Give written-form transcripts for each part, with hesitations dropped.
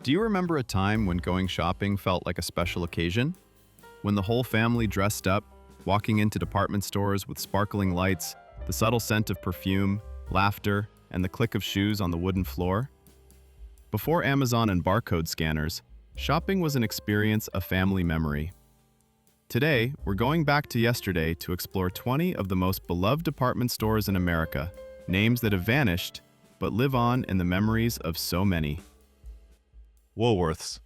Do you remember a time when going shopping felt like a special occasion? When the whole family dressed up, walking into department stores with sparkling lights, the subtle scent of perfume, laughter, and the click of shoes on the wooden floor? Before Amazon and barcode scanners, shopping was an experience, a family memory. Today, we're going back to yesterday to explore 20 of the most beloved department stores in America, names that have vanished but live on in the memories of so many. WOOLWORTH'S.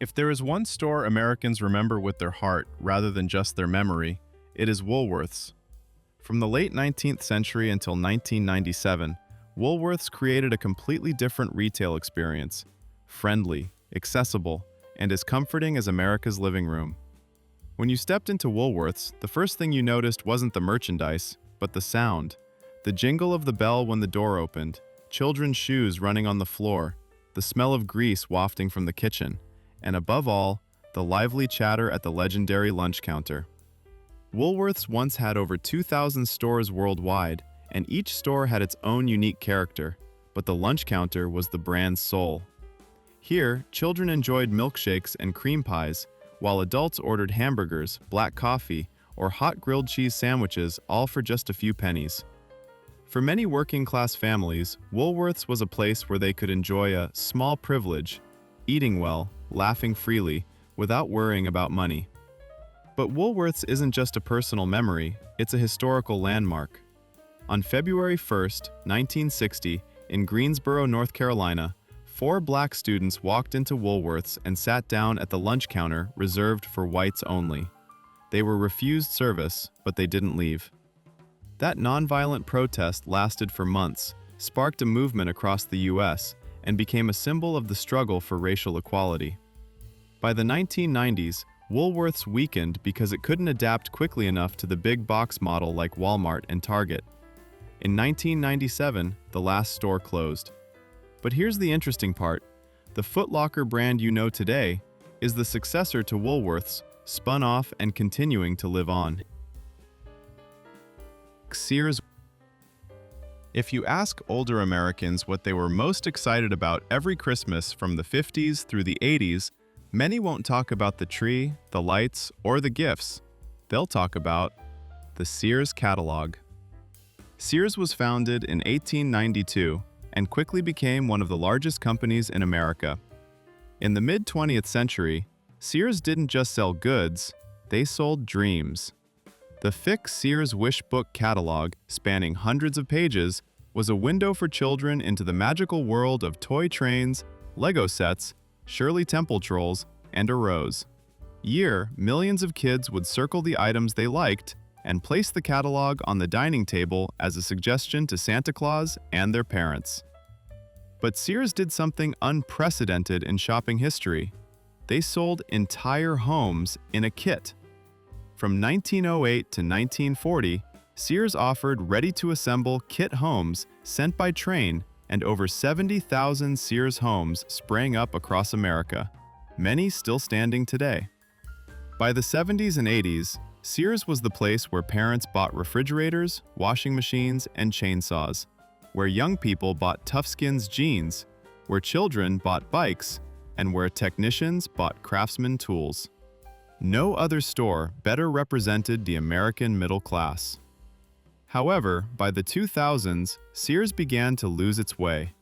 If there is one store Americans remember with their heart rather than just their memory, it is WOOLWORTH'S. From the late 19th century until 1997, WOOLWORTH'S created a completely different retail experience, friendly, accessible, and as comforting as America's living room. When you stepped into WOOLWORTH'S, the first thing you noticed wasn't the merchandise, but the sound. The jingle of the bell when the door opened, children's shoes running on the floor, the smell of grease wafting from the kitchen, and above all, the lively chatter at the legendary lunch counter. WOOLWORTH'S once had over 2,000 stores worldwide, and each store had its own unique character, but the lunch counter was the brand's soul. Here, children enjoyed milkshakes and cream pies, while adults ordered hamburgers, black coffee, or hot grilled cheese sandwiches, all for just a few pennies. For many working-class families, WOOLWORTH'S was a place where they could enjoy a small privilege, eating well, laughing freely, without worrying about money. But WOOLWORTH'S isn't just a personal memory, it's a historical landmark. On February 1st, 1960, in Greensboro, North Carolina, 4 black students walked into WOOLWORTH'S and sat down at the lunch counter reserved for whites only. They were refused service, but they didn't leave. That nonviolent protest lasted for months, sparked a movement across the U.S., and became a symbol of the struggle for racial equality. By the 1990s, WOOLWORTH'S weakened because it couldn't adapt quickly enough to the big box model like Walmart and Target. In 1997, the last store closed. But here's the interesting part. The Foot Locker brand you know today is the successor to WOOLWORTH'S, spun off and continuing to live on. Sears. If you ask older Americans what they were most excited about every Christmas from the 50s through the 80s, many won't talk about the tree, the lights, or the gifts. They'll talk about the Sears catalog. Sears was founded in 1892 and quickly became one of the largest companies in America. In the mid-20th century, Sears didn't just sell goods, they sold dreams. The thick Sears Wish Book catalog, spanning hundreds of pages, was a window for children into the magical world of toy trains, Lego sets, Shirley Temple trolls, and a rose. Millions of kids would circle the items they liked and place the catalog on the dining table as a suggestion to Santa Claus and their parents. But Sears did something unprecedented in shopping history. They sold entire homes in a kit. From 1908 to 1940, Sears offered ready-to-assemble kit homes sent by train, and over 70,000 Sears homes sprang up across America, many still standing today. By the 70s and 80s, Sears was the place where parents bought refrigerators, washing machines, and chainsaws, where young people bought Toughskins jeans, where children bought bikes, and where technicians bought Craftsman tools. No other store better represented the American middle class. However, by the 2000s, Sears began to lose its way.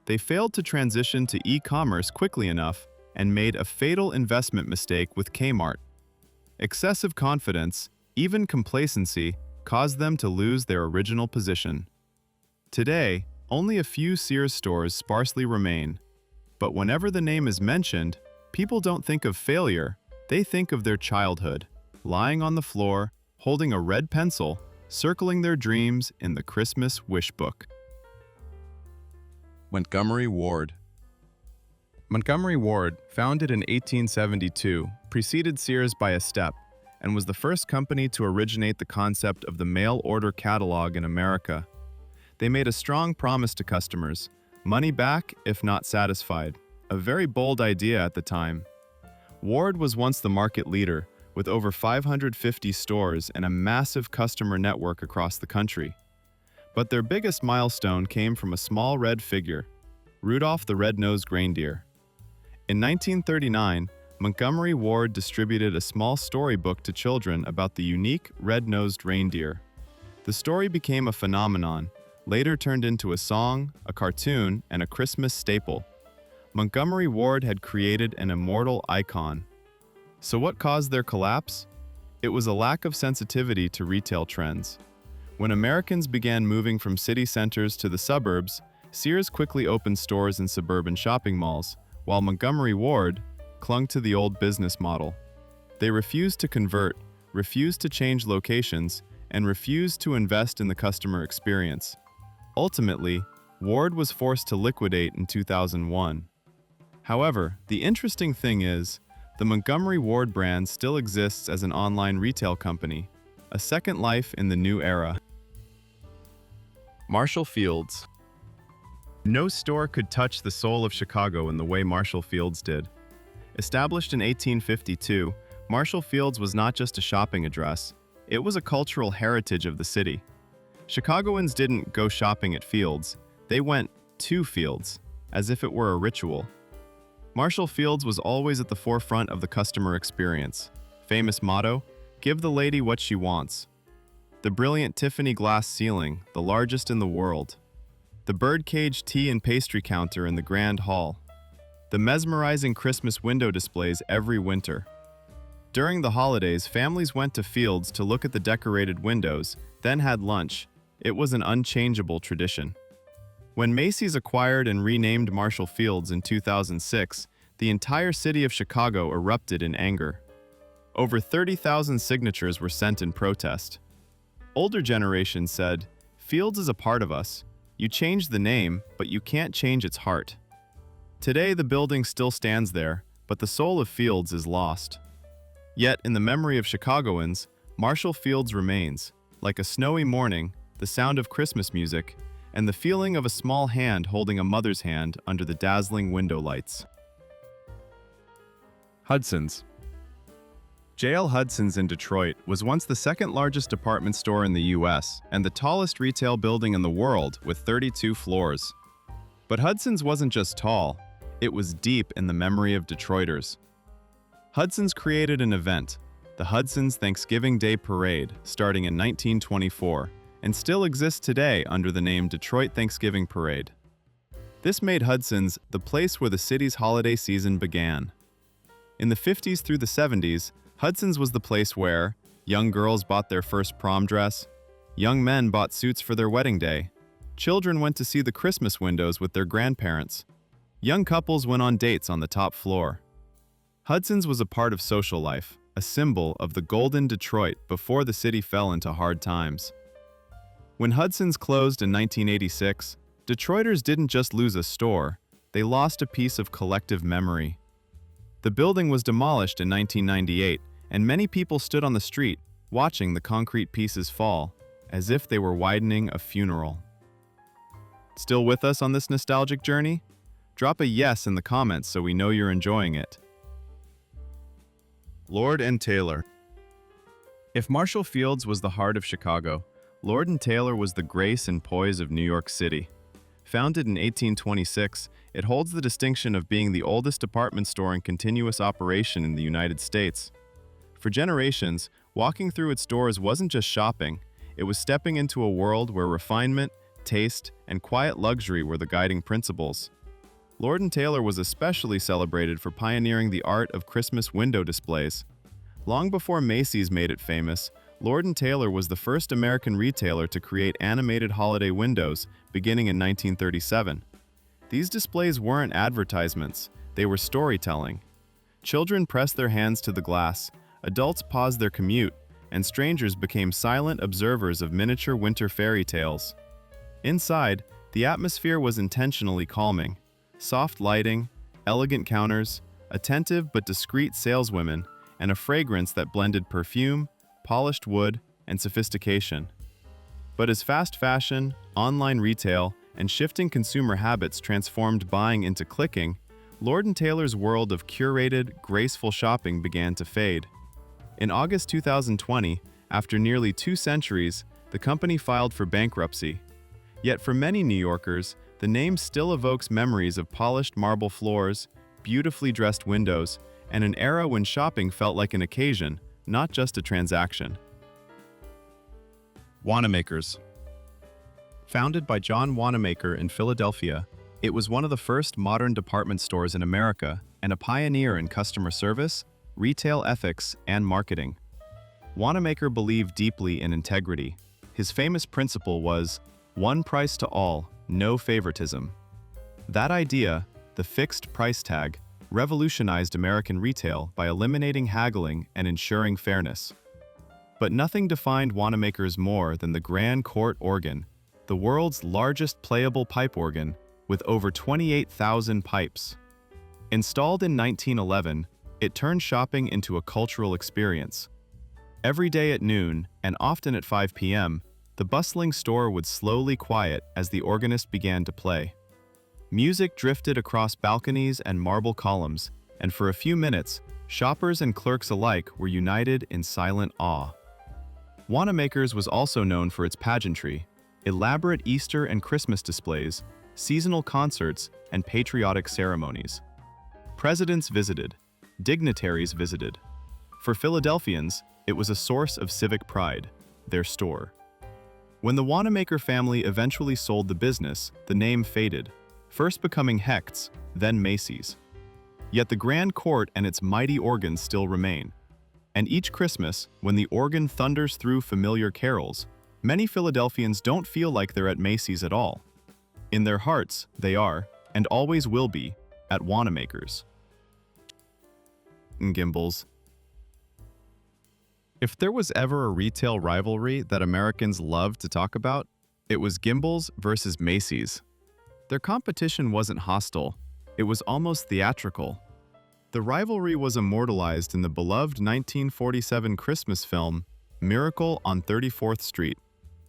They failed to transition to e-commerce quickly enough and made a fatal investment mistake with Kmart. Excessive confidence, even complacency, caused them to lose their original position. Today, only a few Sears stores sparsely remain. But whenever the name is mentioned, people don't think of failure. They think of their childhood, lying on the floor, holding a red pencil, circling their dreams in the Christmas wish book. Montgomery Ward. Montgomery Ward, founded in 1872, preceded Sears by a step, and was the first company to originate the concept of the mail-order catalog in America. They made a strong promise to customers, money back if not satisfied, a very bold idea at the time. Ward was once the market leader, with over 550 stores and a massive customer network across the country. But their biggest milestone came from a small red figure. Rudolph the Red-Nosed Reindeer. In 1939, Montgomery Ward distributed a small storybook to children about the unique red-nosed reindeer. The story became a phenomenon, later turned into a song, a cartoon, and a Christmas staple. Montgomery Ward had created an immortal icon. So what caused their collapse? It was a lack of sensitivity to retail trends. When Americans began moving from city centers to the suburbs, Sears quickly opened stores in suburban shopping malls, while Montgomery Ward clung to the old business model. They refused to convert, refused to change locations, and refused to invest in the customer experience. Ultimately, Ward was forced to liquidate in 2001. However, the interesting thing is, the Montgomery Ward brand still exists as an online retail company, a second life in the new era. Marshall Field's. No store could touch the soul of Chicago in the way Marshall Field's did. Established in 1852, Marshall Field's was not just a shopping address, it was a cultural heritage of the city. Chicagoans didn't go shopping at Field's, they went to Field's, as if it were a ritual. Marshall Field's was always at the forefront of the customer experience. Famous motto, "Give the lady what she wants." The brilliant Tiffany glass ceiling, the largest in the world. The birdcage tea and pastry counter in the Grand Hall. The mesmerizing Christmas window displays every winter. During the holidays, families went to Field's to look at the decorated windows, then had lunch. It was an unchangeable tradition. When Macy's acquired and renamed Marshall Field's in 2006, the entire city of Chicago erupted in anger. Over 30,000 signatures were sent in protest. Older generations said, "Field's is a part of us. You change the name, but you can't change its heart." Today, the building still stands there, but the soul of Field's is lost. Yet, in the memory of Chicagoans, Marshall Field's remains, like a snowy morning, the sound of Christmas music, and the feeling of a small hand holding a mother's hand under the dazzling window lights. Hudson's. J.L. Hudson's in Detroit was once the second largest department store in the U.S. and the tallest retail building in the world with 32 floors. But Hudson's wasn't just tall, it was deep in the memory of Detroiters. Hudson's created an event, the Hudson's Thanksgiving Day Parade, starting in 1924, and still exists today under the name Detroit Thanksgiving Parade. This made Hudson's the place where the city's holiday season began. In the 50s through the 70s, Hudson's was the place where young girls bought their first prom dress, young men bought suits for their wedding day, children went to see the Christmas windows with their grandparents, young couples went on dates on the top floor. Hudson's was a part of social life, a symbol of the golden Detroit before the city fell into hard times. When Hudson's closed in 1986, Detroiters didn't just lose a store, they lost a piece of collective memory. The building was demolished in 1998, and many people stood on the street, watching the concrete pieces fall, as if they were widening a funeral. Still with us on this nostalgic journey? Drop a yes in the comments so we know you're enjoying it. Lord & Taylor. If Marshall Field's was the heart of Chicago, Lord & Taylor was the grace and poise of New York City. Founded in 1826, it holds the distinction of being the oldest department store in continuous operation in the United States. For generations, walking through its doors wasn't just shopping, it was stepping into a world where refinement, taste, and quiet luxury were the guiding principles. Lord & Taylor was especially celebrated for pioneering the art of Christmas window displays. Long before Macy's made it famous, Lord & Taylor was the first American retailer to create animated holiday windows, beginning in 1937. These displays weren't advertisements, they were storytelling. Children pressed their hands to the glass, adults paused their commute, and strangers became silent observers of miniature winter fairy tales. Inside, the atmosphere was intentionally calming. Soft lighting, elegant counters, attentive but discreet saleswomen, and a fragrance that blended perfume, polished wood, and sophistication. But as fast fashion, online retail, and shifting consumer habits transformed buying into clicking, Lord & Taylor's world of curated, graceful shopping began to fade. In August 2020, after nearly 2 centuries, the company filed for bankruptcy. Yet for many New Yorkers, the name still evokes memories of polished marble floors, beautifully dressed windows, and an era when shopping felt like an occasion, not just a transaction. Wanamaker's. Founded by John Wanamaker in Philadelphia, it was one of the first modern department stores in America and a pioneer in customer service, retail ethics, and marketing. Wanamaker believed deeply in integrity. His famous principle was, "One price to all, no favoritism." That idea, the fixed price tag, revolutionized American retail by eliminating haggling and ensuring fairness. But nothing defined Wanamaker's more than the Grand Court organ, the world's largest playable pipe organ, with over 28,000 pipes. Installed in 1911, it turned shopping into a cultural experience. Every day at noon, and often at 5 p.m., the bustling store would slowly quiet as the organist began to play. Music drifted across balconies and marble columns, and for a few minutes, shoppers and clerks alike were united in silent awe. Wanamaker's was also known for its pageantry, elaborate Easter and Christmas displays, seasonal concerts, and patriotic ceremonies. Presidents visited, dignitaries visited. For Philadelphians, it was a source of civic pride, their store. When the Wanamaker family eventually sold the business, the name faded, first becoming HECHT'S, then Macy's. Yet the Grand Court and its mighty organs still remain. And each Christmas, when the organ thunders through familiar carols, many Philadelphians don't feel like they're at Macy's at all. In their hearts, they are, and always will be, at Wanamaker's. Gimbels. If there was ever a retail rivalry that Americans loved to talk about, it was Gimbels versus Macy's. Their competition wasn't hostile, it was almost theatrical. The rivalry was immortalized in the beloved 1947 Christmas film, Miracle on 34th Street,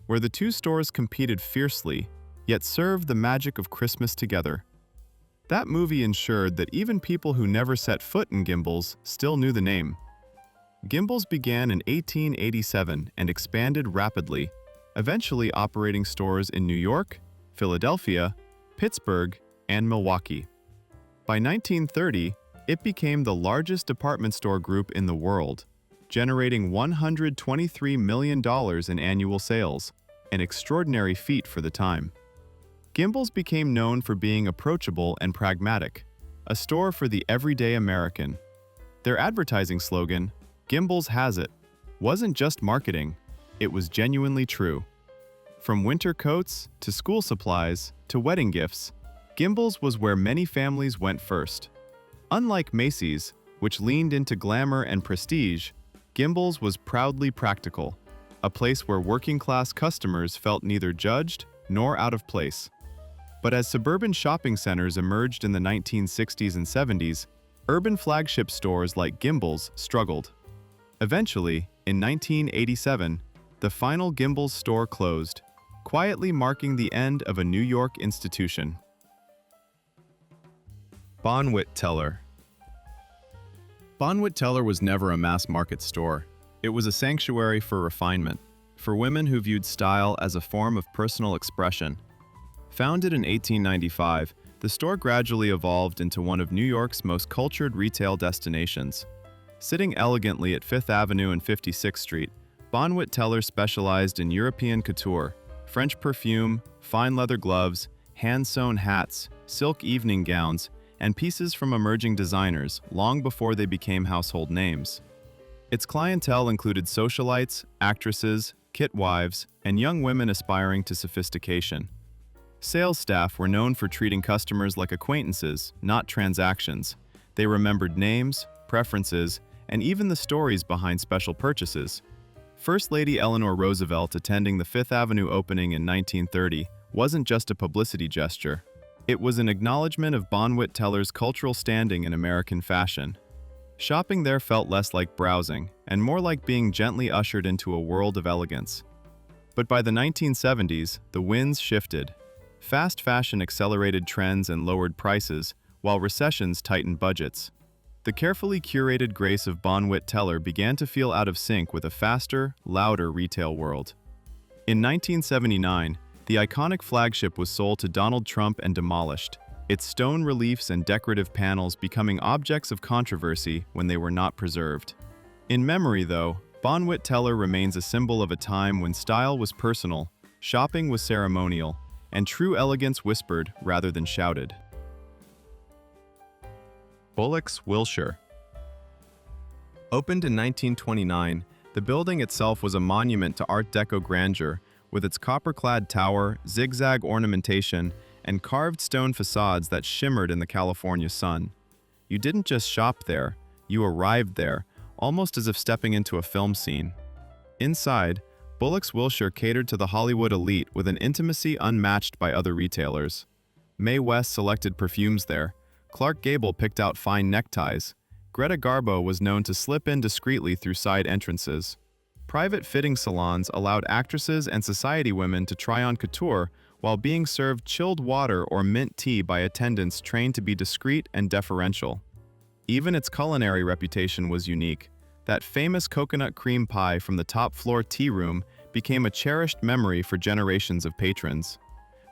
where the two stores competed fiercely, yet served the magic of Christmas together. That movie ensured that even people who never set foot in Gimbels still knew the name. Gimbels began in 1887 and expanded rapidly, eventually operating stores in New York, Philadelphia, Pittsburgh, and Milwaukee. By 1930, it became the largest department store group in the world, generating $123 million in annual sales, an extraordinary feat for the time. Gimbels became known for being approachable and pragmatic, a store for the everyday American. Their advertising slogan, "Gimbels has it," wasn't just marketing, it was genuinely true. From winter coats to school supplies to wedding gifts, Gimbels was where many families went first. Unlike Macy's, which leaned into glamour and prestige, Gimbels was proudly practical, a place where working-class customers felt neither judged nor out of place. But as suburban shopping centers emerged in the 1960s and 70s, urban flagship stores like Gimbels struggled. Eventually, in 1987, the final Gimbels store closed, quietly marking the end of a New York institution. BONWIT Teller. BONWIT Teller was never a mass-market store. It was a sanctuary for refinement, for women who viewed style as a form of personal expression. Founded in 1895, the store gradually evolved into one of New York's most cultured retail destinations. Sitting elegantly at 5th Avenue and 56th Street, BONWIT Teller specialized in European couture, French perfume, fine leather gloves, hand-sewn hats, silk evening gowns, and pieces from emerging designers long before they became household names. Its clientele included socialites, actresses, kit wives, and young women aspiring to sophistication. Sales staff were known for treating customers like acquaintances, not transactions. They remembered names, preferences, and even the stories behind special purchases. First Lady Eleanor Roosevelt attending the Fifth Avenue opening in 1930 wasn't just a publicity gesture. It was an acknowledgement of BONWIT Teller's cultural standing in American fashion. Shopping there felt less like browsing, and more like being gently ushered into a world of elegance. But by the 1970s, the winds shifted. Fast fashion accelerated trends and lowered prices, while recessions tightened budgets. The carefully curated grace of BONWIT Teller began to feel out of sync with a faster, louder retail world. In 1979, The iconic flagship was sold to Donald Trump and demolished, its stone reliefs and decorative panels becoming objects of controversy when they were not preserved. In memory, though, BONWIT Teller remains a symbol of a time when style was personal, shopping was ceremonial, and true elegance whispered rather than shouted. BULLOCKS, Wilshire. Opened in 1929, the building itself was a monument to Art Deco grandeur, with its copper-clad tower, zigzag ornamentation, and carved stone facades that shimmered in the California sun. You didn't just shop there, you arrived there, almost as if stepping into a film scene. Inside, BULLOCKS Wilshire catered to the Hollywood elite with an intimacy unmatched by other retailers. Mae West selected perfumes there, Clark Gable picked out fine neckties, Greta Garbo was known to slip in discreetly through side entrances. Private fitting salons allowed actresses and society women to try on couture while being served chilled water or mint tea by attendants trained to be discreet and deferential. Even its culinary reputation was unique. That famous coconut cream pie from the top-floor tea room became a cherished memory for generations of patrons.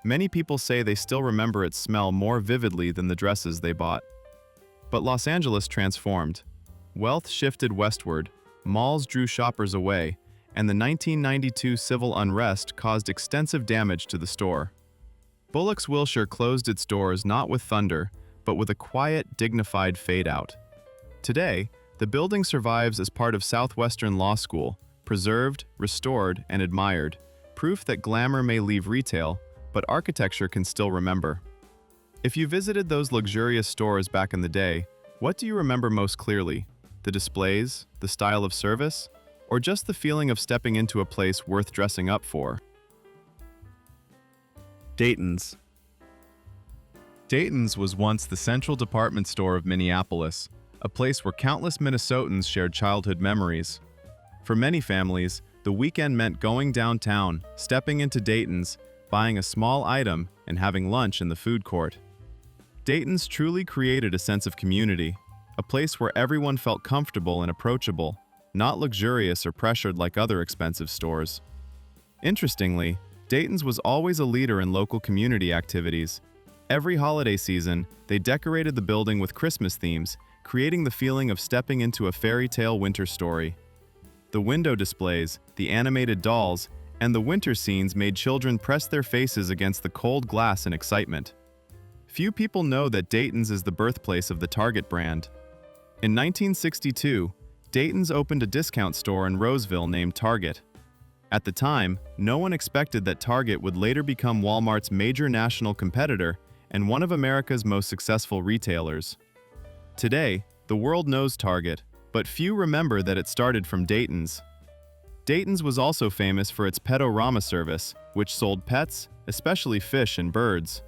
Many people say they still remember its smell more vividly than the dresses they bought. But Los Angeles transformed. Wealth shifted westward, malls drew shoppers away, and the 1992 civil unrest caused extensive damage to the store. BULLOCKS Wilshire closed its doors not with thunder, but with a quiet, dignified fade-out. Today, the building survives as part of Southwestern Law School, preserved, restored, and admired, proof that glamour may leave retail, but architecture can still remember. If you visited those luxurious stores back in the day, what do you remember most clearly? The displays, the style of service, or just the feeling of stepping into a place worth dressing up for? Dayton's. Dayton's was once the central department store of Minneapolis, a place where countless Minnesotans shared childhood memories. For many families, the weekend meant going downtown, stepping into Dayton's, buying a small item, and having lunch in the food court. Dayton's truly created a sense of community, a place where everyone felt comfortable and approachable, not luxurious or pressured like other expensive stores. Interestingly, Dayton's was always a leader in local community activities. Every holiday season, they decorated the building with Christmas themes, creating the feeling of stepping into a fairy tale winter story. The window displays, the animated dolls, and the winter scenes made children press their faces against the cold glass in excitement. Few people know that Dayton's is the birthplace of the Target brand. In 1962, Dayton's opened a discount store in Roseville named Target. At the time, no one expected that Target would later become Walmart's major national competitor and one of America's most successful retailers. Today, the world knows Target, but few remember that it started from Dayton's. Dayton's was also famous for its Pet-O-Rama service, which sold pets, especially fish and birds.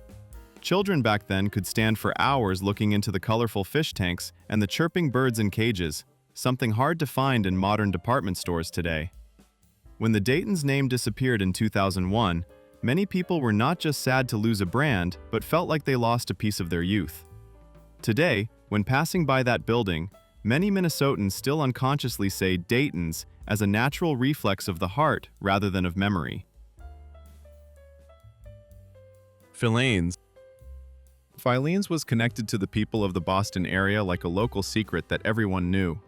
Children back then could stand for hours looking into the colorful fish tanks and the chirping birds in cages, something hard to find in modern department stores today. When the Dayton's name disappeared in 2001, many people were not just sad to lose a brand, but felt like they lost a piece of their youth. Today, when passing by that building, many Minnesotans still unconsciously say Dayton's as a natural reflex of the heart rather than of memory. Filene's. Filene's was connected to the people of the Boston area like a local secret that everyone knew.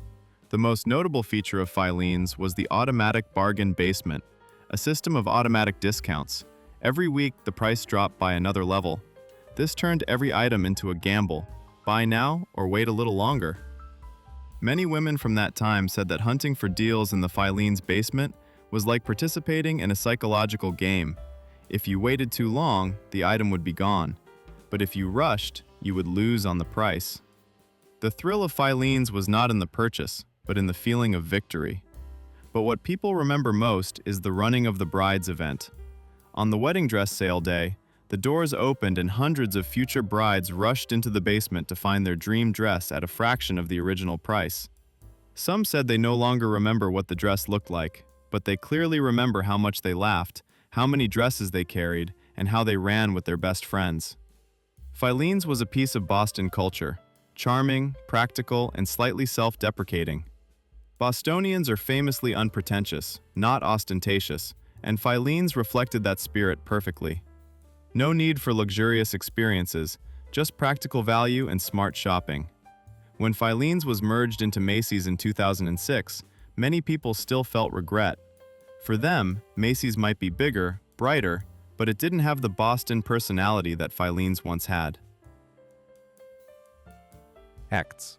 The most notable feature of Filene's was the automatic bargain basement, a system of automatic discounts. Every week, the price dropped by another level. This turned every item into a gamble. Buy now or wait a little longer. Many women from that time said that hunting for deals in the Filene's basement was like participating in a psychological game. If you waited too long, the item would be gone. But if you rushed, you would lose on the price. The thrill of Filene's was not in the purchase, but in the feeling of victory. But what people remember most is the running of the brides event. On the wedding dress sale day, the doors opened and hundreds of future brides rushed into the basement to find their dream dress at a fraction of the original price. Some said they no longer remember what the dress looked like, but they clearly remember how much they laughed, how many dresses they carried, and how they ran with their best friends. Filene's was a piece of Boston culture, charming, practical, and slightly self-deprecating. Bostonians are famously unpretentious, not ostentatious, and Filene's reflected that spirit perfectly. No need for luxurious experiences, just practical value and smart shopping. When Filene's was merged into Macy's in 2006, many people still felt regret. For them, Macy's might be bigger, brighter, but it didn't have the Boston personality that Filene's once had. HECHT'S.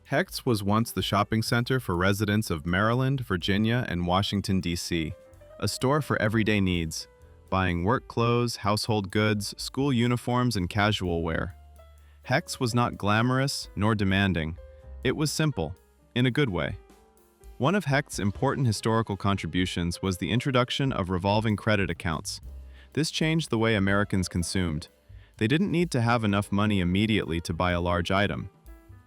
HECHT'S was once the shopping center for residents of Maryland, Virginia, and Washington, D.C., a store for everyday needs, buying work clothes, household goods, school uniforms, and casual wear. HECHT'S was not glamorous nor demanding. It was simple, in a good way. One of HECHT'S important historical contributions was the introduction of revolving credit accounts. This changed the way Americans consumed. They didn't need to have enough money immediately to buy a large item.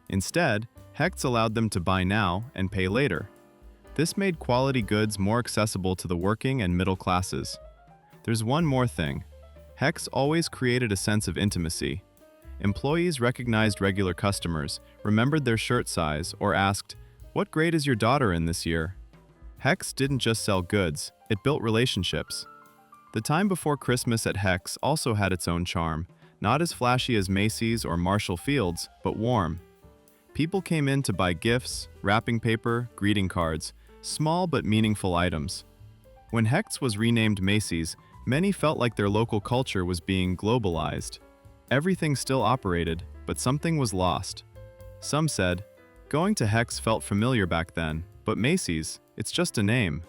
Instead, HECHT'S allowed them to buy now and pay later. This made quality goods more accessible to the working and middle classes. There's one more thing. HECHT'S always created a sense of intimacy. Employees recognized regular customers, remembered their shirt size, or asked, "What grade is your daughter in this year?" HECHT'S didn't just sell goods, it built relationships. The time before Christmas at HECHT'S also had its own charm, not as flashy as Macy's or Marshall Field's, but warm. People came in to buy gifts, wrapping paper, greeting cards, small but meaningful items. When HECHT'S was renamed Macy's, many felt like their local culture was being globalized. Everything still operated, but something was lost. Some said, going to HECHT'S felt familiar back then, but Macy's, it's just a name.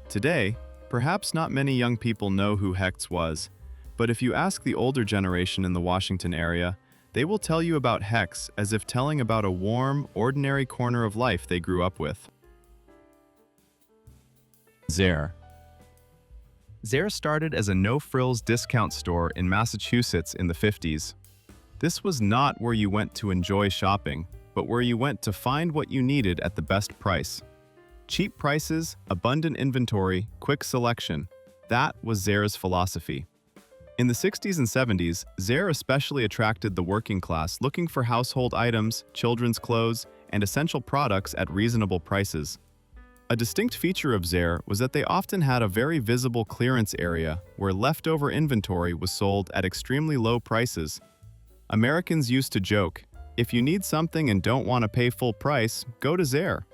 Today, perhaps not many young people know who HECHT'S was, but if you ask the older generation in the Washington area, they will tell you about HECHT'S as if telling about a warm, ordinary corner of life they grew up with. ZAYRE. ZAYRE started as a no-frills discount store in Massachusetts in the 50s. This was not where you went to enjoy shopping, but where you went to find what you needed at the best price. Cheap prices, abundant inventory, quick selection. That was ZAYRE's philosophy. In the 60s and 70s, ZAYRE especially attracted the working class looking for household items, children's clothes, and essential products at reasonable prices. A distinct feature of ZAYRE was that they often had a very visible clearance area where leftover inventory was sold at extremely low prices. Americans used to joke, "If you need something and don't want to pay full price, go to ZAYRE."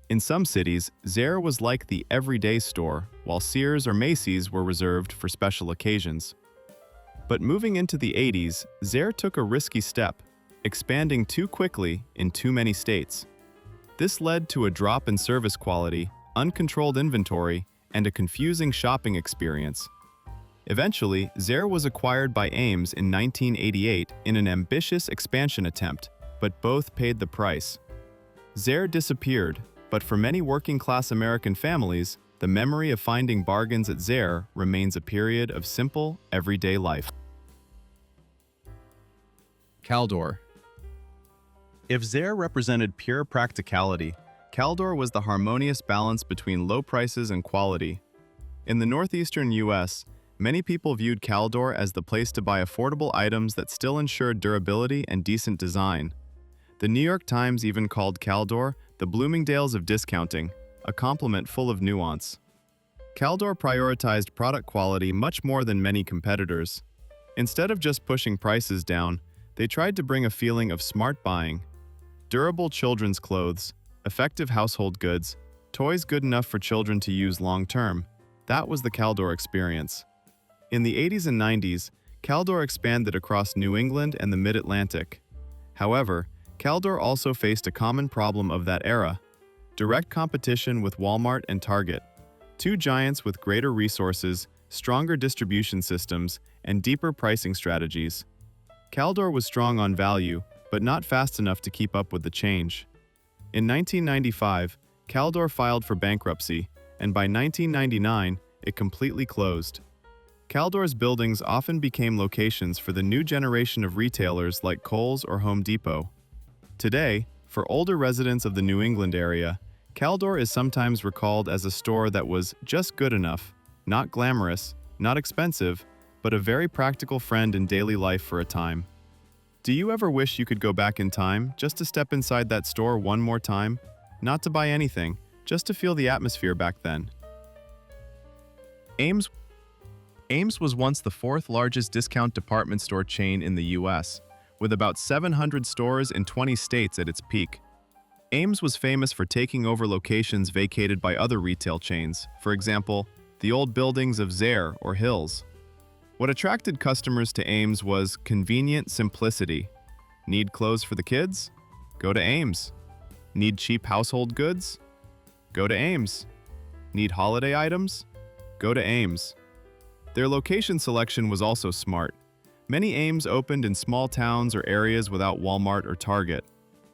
In some cities, ZAYRE was like the everyday store, while Sears or Macy's were reserved for special occasions. But moving into the 80s, ZAYRE took a risky step, expanding too quickly in too many states. This led to a drop in service quality, uncontrolled inventory, and a confusing shopping experience. Eventually, ZAYRE was acquired by AMES in 1988 in an ambitious expansion attempt, but both paid the price. ZAYRE disappeared, but for many working-class American families, the memory of finding bargains at ZAYRE remains a period of simple, everyday life. CALDOR. If ZAYRE represented pure practicality, CALDOR was the harmonious balance between low prices and quality. In the northeastern U.S., many people viewed CALDOR as the place to buy affordable items that still ensured durability and decent design. The New York Times even called CALDOR the Bloomingdale's of discounting, a compliment full of nuance. CALDOR prioritized product quality much more than many competitors. Instead of just pushing prices down, they tried to bring a feeling of smart buying. Durable children's clothes, effective household goods, toys good enough for children to use long-term. That was the CALDOR experience. In the 80s and 90s, CALDOR expanded across New England and the Mid-Atlantic. However, CALDOR also faced a common problem of that era: direct competition with Walmart and Target, two giants with greater resources, stronger distribution systems, and deeper pricing strategies. CALDOR was strong on value, but not fast enough to keep up with the change. In 1995, CALDOR filed for bankruptcy, and by 1999, it completely closed. CALDOR's buildings often became locations for the new generation of retailers like Kohl's or Home Depot. Today, for older residents of the New England area, CALDOR is sometimes recalled as a store that was just good enough, not glamorous, not expensive, but a very practical friend in daily life for a time. Do you ever wish you could go back in time just to step inside that store one more time? Not to buy anything, just to feel the atmosphere back then. AMES AMES was once the fourth largest discount department store chain in the US, with about 700 stores in 20 states at its peak. AMES was famous for taking over locations vacated by other retail chains, for example, the old buildings of ZAYRE or Hills. What attracted customers to AMES was convenient simplicity. Need clothes for the kids? Go to AMES. Need cheap household goods? Go to AMES. Need holiday items? Go to AMES. Their location selection was also smart. Many AMES opened in small towns or areas without Walmart or Target.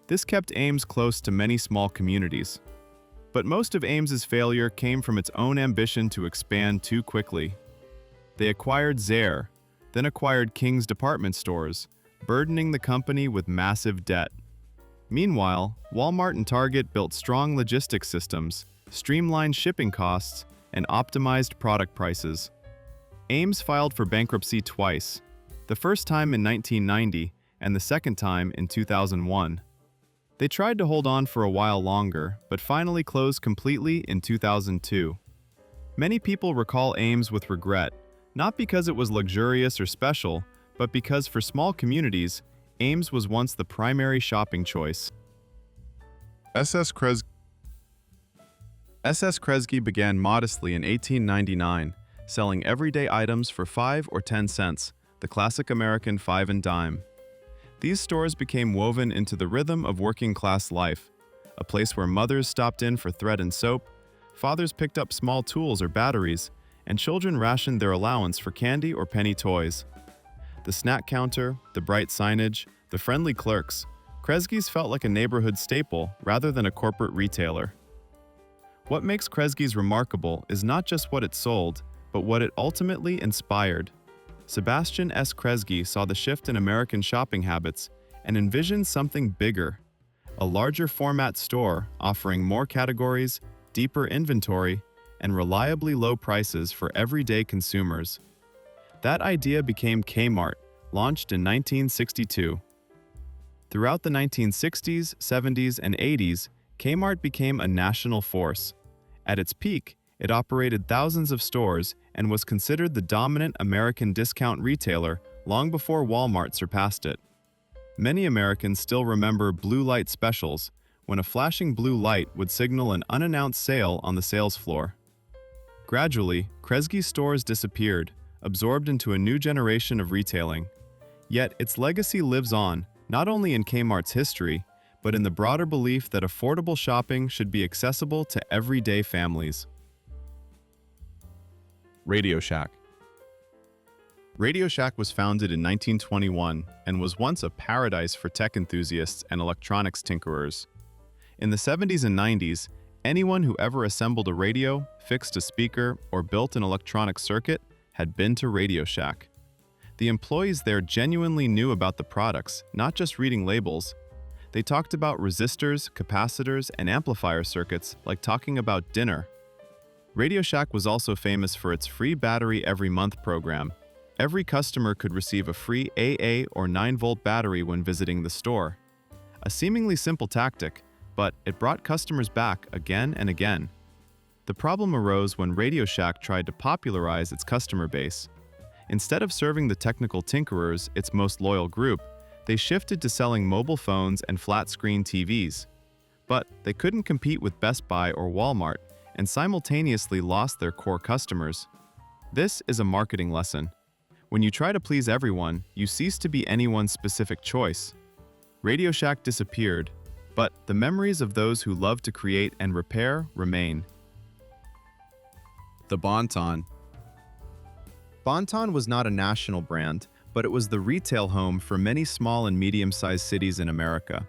This kept AMES close to many small communities. But most of AMES's failure came from its own ambition to expand too quickly. They acquired ZAYRE, then acquired King's department stores, burdening the company with massive debt. Meanwhile, Walmart and Target built strong logistics systems, streamlined shipping costs, and optimized product prices. AMES filed for bankruptcy twice, the first time in 1990 and the second time in 2001. They tried to hold on for a while longer, but finally closed completely in 2002. Many people recall AMES with regret, not because it was luxurious or special, but because for small communities, AMES was once the primary shopping choice. SS KRESGE began modestly in 1899, selling everyday items for 5 or 10 cents, the classic American 5 and dime. These stores became woven into the rhythm of working-class life, a place where mothers stopped in for thread and soap, fathers picked up small tools or batteries, and children rationed their allowance for candy or penny toys. The snack counter, the bright signage, the friendly clerks, KRESGE'S felt like a neighborhood staple rather than a corporate retailer. What makes KRESGE'S remarkable is not just what it sold, but what it ultimately inspired. Sebastian S. KRESGE saw the shift in American shopping habits and envisioned something bigger, a larger format store offering more categories, deeper inventory, and reliably low prices for everyday consumers. That idea became Kmart, launched in 1962. Throughout the 1960s, 70s, and 80s, Kmart became a national force. At its peak, it operated thousands of stores and was considered the dominant American discount retailer long before Walmart surpassed it. Many Americans still remember blue light specials, when a flashing blue light would signal an unannounced sale on the sales floor. Gradually, KRESGE stores disappeared, absorbed into a new generation of retailing. Yet its legacy lives on, not only in Kmart's history, but in the broader belief that affordable shopping should be accessible to everyday families. Radio Shack. Radio Shack was founded in 1921 and was once a paradise for tech enthusiasts and electronics tinkerers. In the 70s and 90s, anyone who ever assembled a radio, fixed a speaker, or built an electronic circuit had been to Radio Shack. The employees there genuinely knew about the products, not just reading labels. They talked about resistors, capacitors, and amplifier circuits like talking about dinner. Radio Shack was also famous for its free battery every month program. Every customer could receive a free AA or 9-volt battery when visiting the store. A seemingly simple tactic, but it brought customers back again and again. The problem arose when Radio Shack tried to popularize its customer base. Instead of serving the technical tinkerers, its most loyal group, they shifted to selling mobile phones and flat-screen TVs. But they couldn't compete with Best Buy or Walmart, and simultaneously lost their core customers. This is a marketing lesson. When you try to please everyone, you cease to be anyone's specific choice. Radio Shack disappeared, but the memories of those who love to create and repair remain. The Bon-Ton. Bon-Ton was not a national brand, but it was the retail home for many small and medium-sized cities in America.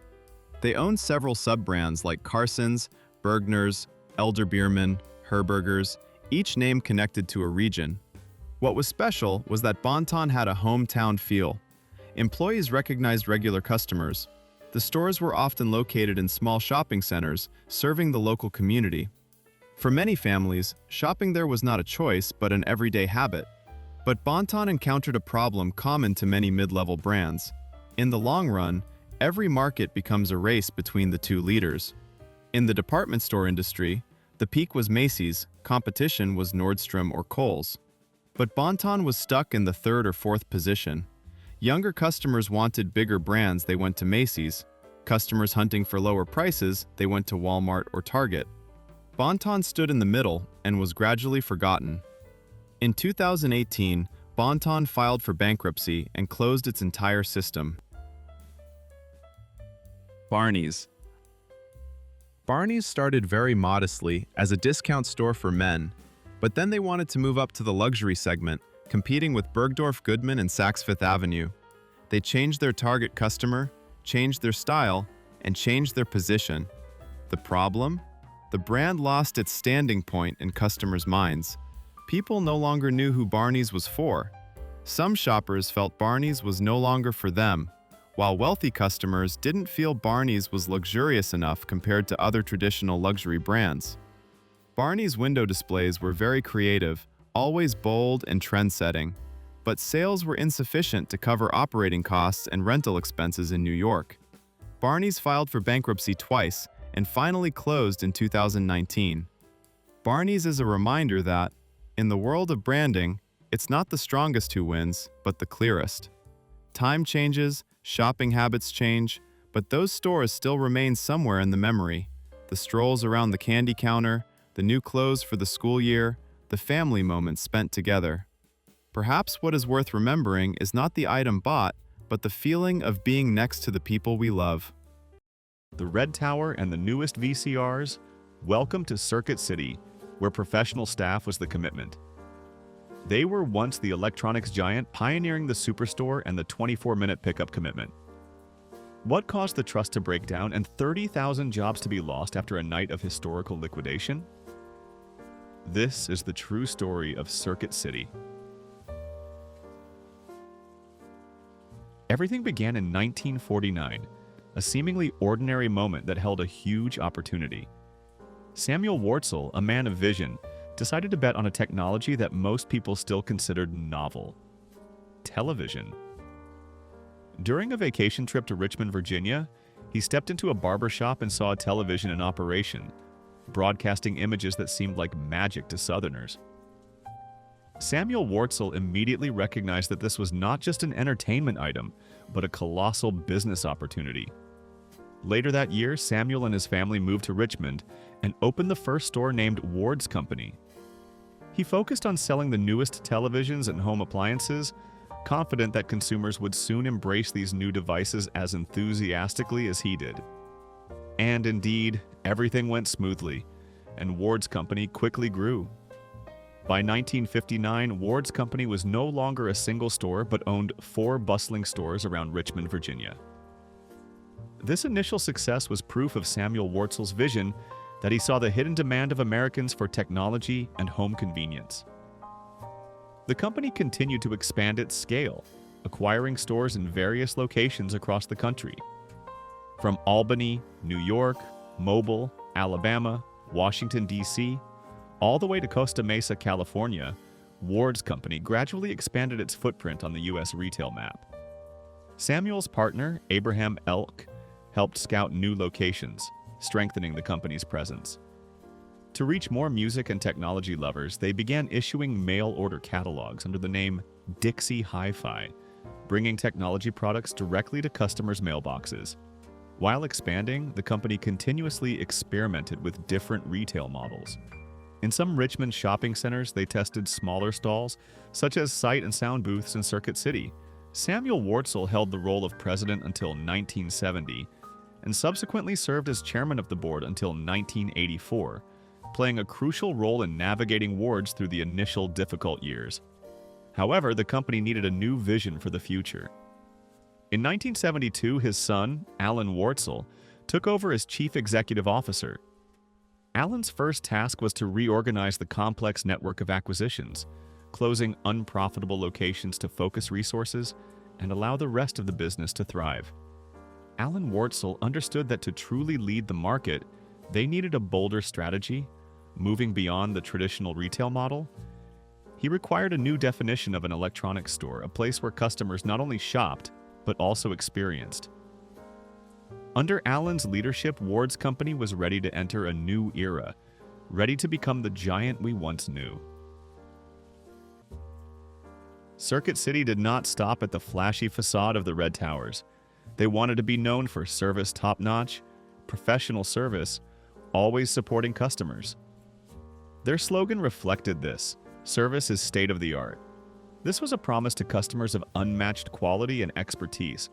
They owned several sub-brands like Carson's, Bergner's, Elder Beerman, Herberger's, each name connected to a region. What was special was that Bon-Ton had a hometown feel. Employees recognized regular customers. The stores were often located in small shopping centers, serving the local community. For many families, shopping there was not a choice but an everyday habit. But Bon-Ton encountered a problem common to many mid-level brands. In the long run, every market becomes a race between the two leaders. In the department store industry, the peak was Macy's, Competition was Nordstrom or Kohl's. But Bon-Ton was stuck in the third or fourth position. Younger customers wanted bigger brands, they went to Macy's. Customers hunting for lower prices, they went to Walmart or Target. Bon-Ton stood in the middle and was gradually forgotten. In 2018, Bon-Ton filed for bankruptcy and closed its entire system. Barneys. Barneys started very modestly as a discount store for men, but then they wanted to move up to the luxury segment, competing with Bergdorf Goodman and Saks Fifth Avenue. They changed their target customer, changed their style, and changed their position. The problem? The brand lost its standing point in customers' minds. People no longer knew who Barneys was for. Some shoppers felt Barneys was no longer for them, while wealthy customers didn't feel Barneys was luxurious enough compared to other traditional luxury brands. Barneys window displays were very creative, always bold and trend-setting, but sales were insufficient to cover operating costs and rental expenses in New York. Barneys filed for bankruptcy twice and finally closed in 2019. Barneys is a reminder that, in the world of branding, it's not the strongest who wins, but the clearest. Time changes, shopping habits change, but those stores still remain somewhere in the memory. The strolls around the candy counter, the new clothes for the school year, the family moments spent together. Perhaps what is worth remembering is not the item bought, but the feeling of being next to the people we love. The Red Tower and the newest VCRs, welcome to Circuit City, where professional staff was the commitment. They were once the electronics giant pioneering the superstore and the 24-minute pickup commitment. What caused the trust to break down and 30,000 jobs to be lost after a night of historical liquidation? This is the true story of Circuit City. Everything began in 1949, a seemingly ordinary moment that held a huge opportunity. Samuel Wartzel, a man of vision, decided to bet on a technology that most people still considered novel: television. During a vacation trip to Richmond, Virginia, he stepped into a barber shop and saw a television in operation, broadcasting images that seemed like magic to Southerners. Samuel Wartzel immediately recognized that this was not just an entertainment item, but a colossal business opportunity. Later that year, Samuel and his family moved to Richmond and opened the first store named Ward's Company. He focused on selling the newest televisions and home appliances, confident that consumers would soon embrace these new devices as enthusiastically as he did. And indeed, everything went smoothly, and Ward's Company quickly grew. By 1959, Ward's Company was no longer a single store but owned 4 bustling stores around Richmond, Virginia. This initial success was proof of Samuel Wartzel's vision that he saw the hidden demand of Americans for technology and home convenience. The company continued to expand its scale, acquiring stores in various locations across the country. From Albany, New York, Mobile, Alabama, Washington, D.C., all the way to Costa Mesa, California, Ward's Company gradually expanded its footprint on the U.S. retail map. Samuel's partner, Abraham Elk, helped scout new locations, strengthening the company's presence. To reach more music and technology lovers, they began issuing mail-order catalogs under the name Dixie Hi-Fi, bringing technology products directly to customers' mailboxes. While expanding, the company continuously experimented with different retail models. In some Richmond shopping centers, they tested smaller stalls, such as sight and sound booths in Circuit City. Samuel Wartzel held the role of president until 1970, and subsequently served as chairman of the board until 1984, playing a crucial role in navigating Ward's through the initial difficult years. However, the company needed a new vision for the future. In 1972, his son, Alan Wartzel, took over as chief executive officer. Alan's first task was to reorganize the complex network of acquisitions, closing unprofitable locations to focus resources and allow the rest of the business to thrive. Alan Wartzel understood that to truly lead the market, they needed a bolder strategy, moving beyond the traditional retail model. He required a new definition of an electronics store, a place where customers not only shopped, but also experienced. Under Alan's leadership, Ward's Company was ready to enter a new era, ready to become the giant we once knew. Circuit City did not stop at the flashy facade of the Red Towers. They wanted to be known for service top-notch, professional service, always supporting customers. Their slogan reflected this: service is state-of-the-art. This was a promise to customers of unmatched quality and expertise.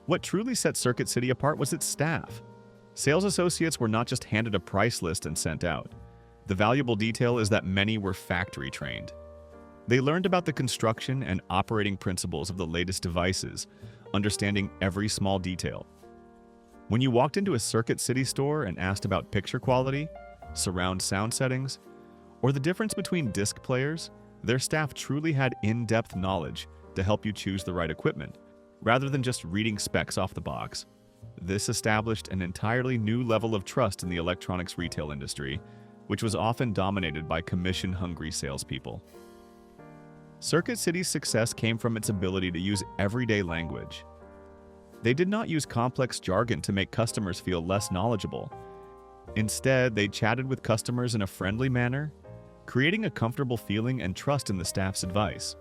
What truly set Circuit City apart was its staff. Sales associates were not just handed a price list and sent out. The valuable detail is that many were factory-trained. They learned about the construction and operating principles of the latest devices, understanding every small detail. When you walked into a Circuit City store and asked about picture quality, surround sound settings, or the difference between disc players, their staff truly had in-depth knowledge to help you choose the right equipment, rather than just reading specs off the box. This established an entirely new level of trust in the electronics retail industry, which was often dominated by commission-hungry salespeople. Circuit City's success came from its ability to use everyday language. They did not use complex jargon to make customers feel less knowledgeable. Instead, they chatted with customers in a friendly manner, creating a comfortable feeling and trust in the staff's advice.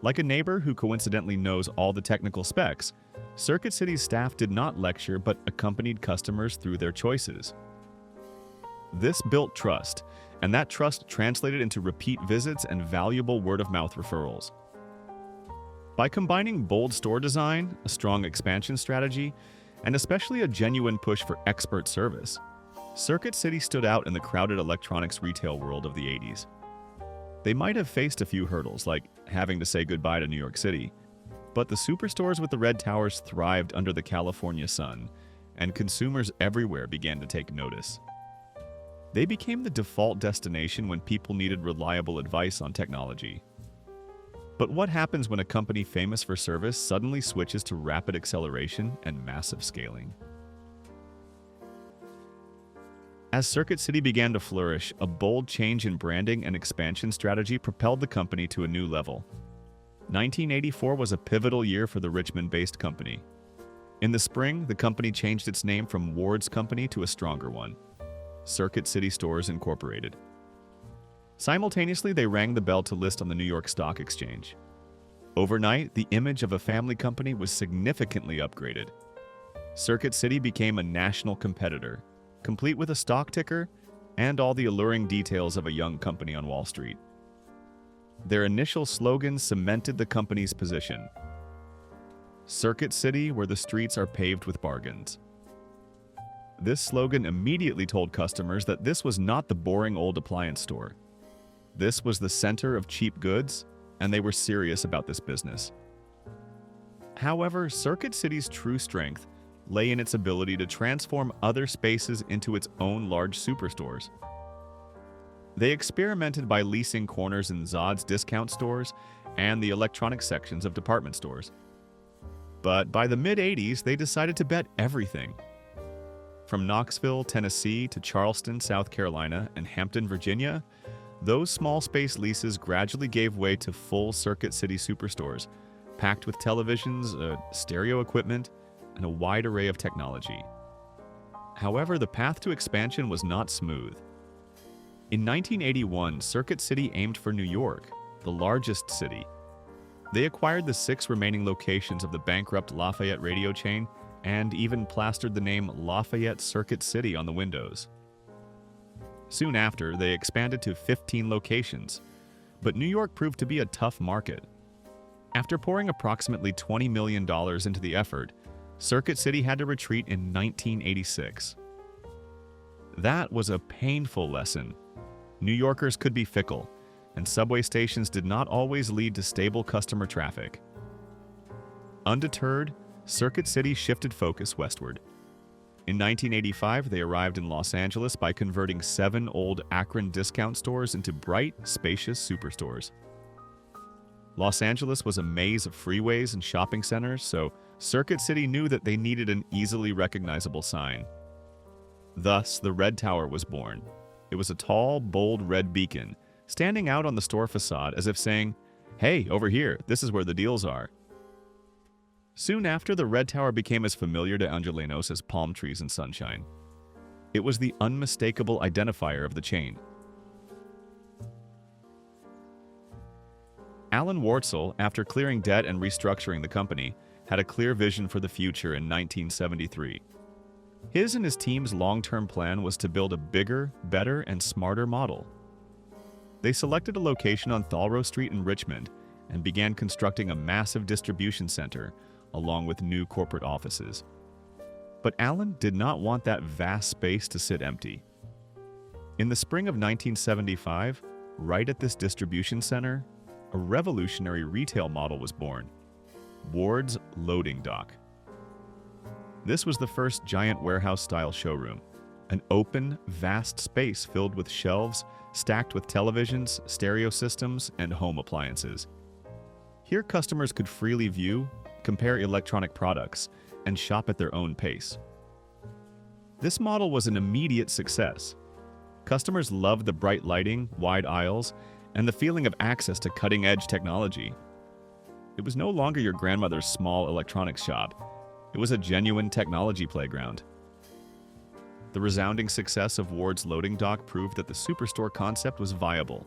Like a neighbor who coincidentally knows all the technical specs, Circuit City's staff did not lecture but accompanied customers through their choices. This built trust, and that trust translated into repeat visits and valuable word-of-mouth referrals. By combining bold store design, a strong expansion strategy, and especially a genuine push for expert service, Circuit City stood out in the crowded electronics retail world of the 80s. They might have faced a few hurdles, like having to say goodbye to New York City, but the superstores with the Red Towers thrived under the California sun, and consumers everywhere began to take notice. They became the default destination when people needed reliable advice on technology. But what happens when a company famous for service suddenly switches to rapid acceleration and massive scaling? As Circuit City began to flourish, a bold change in branding and expansion strategy propelled the company to a new level. 1984 was a pivotal year for the Richmond-based company. In the spring, the company changed its name from Ward's Company to a stronger one, Circuit City Stores Incorporated. Simultaneously, they rang the bell to list on the New York Stock Exchange. Overnight, the image of a family company was significantly upgraded. Circuit City became a national competitor, complete with a stock ticker and all the alluring details of a young company on Wall Street. Their initial slogan cemented the company's position: Circuit City, where the streets are paved with bargains. This slogan immediately told customers that this was not the boring old appliance store. This was the center of cheap goods, and they were serious about this business. However, Circuit City's true strength lay in its ability to transform other spaces into its own large superstores. They experimented by leasing corners in Zod's discount stores and the electronics sections of department stores. But by the mid-80s, they decided to bet everything. From Knoxville, Tennessee to Charleston, South Carolina, and Hampton, Virginia, those small space leases gradually gave way to full Circuit City superstores, packed with televisions, stereo equipment, and a wide array of technology. However, the path to expansion was not smooth. In 1981, Circuit City aimed for New York, the largest city. They acquired the 6 remaining locations of the bankrupt Lafayette radio chain and even plastered the name Lafayette Circuit City on the windows. Soon after, they expanded to 15 locations, but New York proved to be a tough market. After pouring approximately $20 million into the effort, Circuit City had to retreat in 1986. That was a painful lesson. New Yorkers could be fickle, and subway stations did not always lead to stable customer traffic. Undeterred, Circuit City shifted focus westward. In 1985, they arrived in Los Angeles by converting 7 old Akron discount stores into bright, spacious superstores. Los Angeles was a maze of freeways and shopping centers, so Circuit City knew that they needed an easily recognizable sign. Thus, the Red Tower was born. It was a tall, bold red beacon, standing out on the store facade as if saying, "Hey, over here, this is where the deals are." Soon after, the Red Tower became as familiar to Angelenos as palm trees and sunshine. It was the unmistakable identifier of the chain. Alan Wartzel, after clearing debt and restructuring the company, had a clear vision for the future in 1973. His and his team's long-term plan was to build a bigger, better, and smarter model. They selected a location on Thalrow Street in Richmond and began constructing a massive distribution center along with new corporate offices. But Alan did not want that vast space to sit empty. In the spring of 1975, right at this distribution center, a revolutionary retail model was born, Ward's Loading Dock. This was the first giant warehouse-style showroom, an open, vast space filled with shelves stacked with televisions, stereo systems, and home appliances. Here customers could freely view, compare electronic products, and shop at their own pace. This model was an immediate success. Customers loved the bright lighting, wide aisles, and the feeling of access to cutting-edge technology. It was no longer your grandmother's small electronics shop. It was a genuine technology playground. The resounding success of Ward's Loading Dock proved that the superstore concept was viable.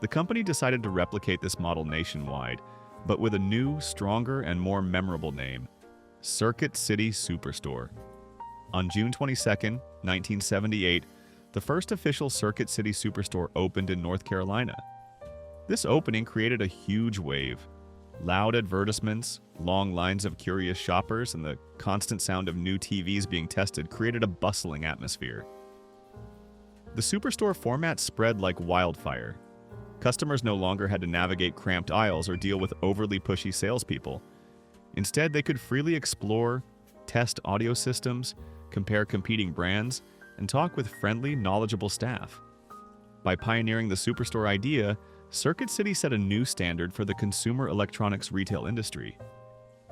The company decided to replicate this model nationwide, but with a new, stronger, and more memorable name, Circuit City Superstore. On June 22, 1978, the first official Circuit City Superstore opened in North Carolina. This opening created a huge wave. Loud advertisements, long lines of curious shoppers, and the constant sound of new TVs being tested created a bustling atmosphere. The superstore format spread like wildfire. Customers no longer had to navigate cramped aisles or deal with overly pushy salespeople. Instead, they could freely explore, test audio systems, compare competing brands, and talk with friendly, knowledgeable staff. By pioneering the superstore idea, Circuit City set a new standard for the consumer electronics retail industry.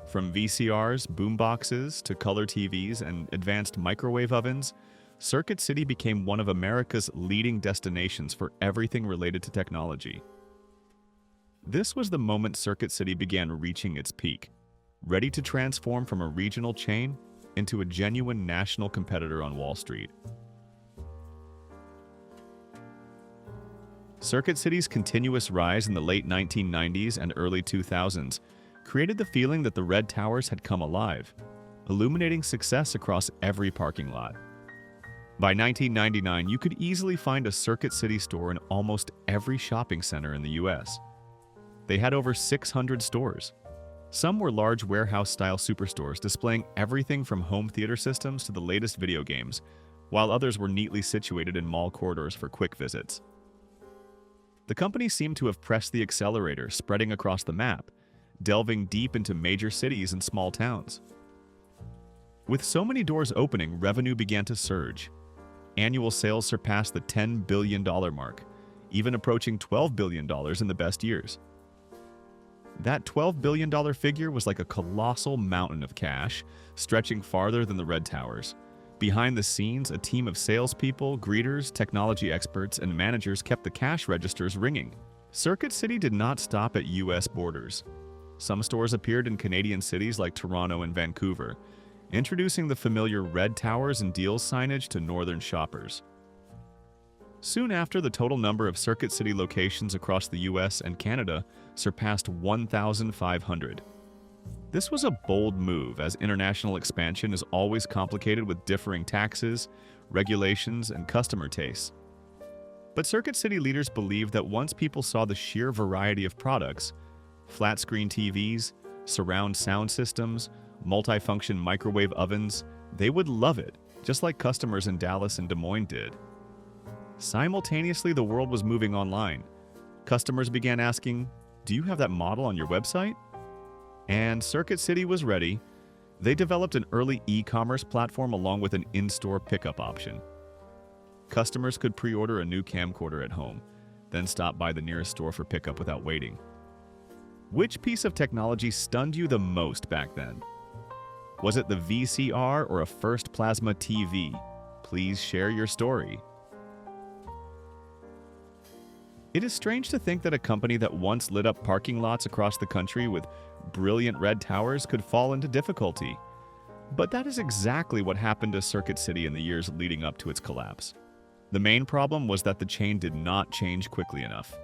From VCRs, boomboxes, to color TVs and advanced microwave ovens, Circuit City became one of America's leading destinations for everything related to technology. This was the moment Circuit City began reaching its peak, ready to transform from a regional chain into a genuine national competitor on Wall Street. Circuit City's continuous rise in the late 1990s and early 2000s created the feeling that the Red Towers had come alive, illuminating success across every parking lot. By 1999, you could easily find a Circuit City store in almost every shopping center in the US. They had over 600 stores. Some were large warehouse-style superstores displaying everything from home theater systems to the latest video games, while others were neatly situated in mall corridors for quick visits. The company seemed to have pressed the accelerator, spreading across the map, delving deep into major cities and small towns. With so many doors opening, revenue began to surge. Annual sales surpassed the $10 billion mark, even approaching $12 billion in the best years. That $12 billion figure was like a colossal mountain of cash, stretching farther than the Red Towers. Behind the scenes, a team of salespeople, greeters, technology experts, and managers kept the cash registers ringing. Circuit City did not stop at US borders. Some stores appeared in Canadian cities like Toronto and Vancouver, introducing the familiar Red Towers and Deals signage to northern shoppers. Soon after, the total number of Circuit City locations across the US and Canada surpassed 1,500. This was a bold move, as international expansion is always complicated with differing taxes, regulations, and customer tastes. But Circuit City leaders believed that once people saw the sheer variety of products, flat-screen TVs, surround sound systems, multifunction microwave ovens, they would love it, just like customers in Dallas and Des Moines did. Simultaneously, the world was moving online. Customers began asking, "Do you have that model on your website?" And Circuit City was ready. They developed an early e-commerce platform along with an in-store pickup option. Customers could pre-order a new camcorder at home, then stop by the nearest store for pickup without waiting. Which piece of technology stunned you the most back then? Was it the VCR or a first plasma TV? Please share your story. It is strange to think that a company that once lit up parking lots across the country with brilliant red towers could fall into difficulty. But that is exactly what happened to Circuit City in the years leading up to its collapse. The main problem was that the chain did not change quickly enough.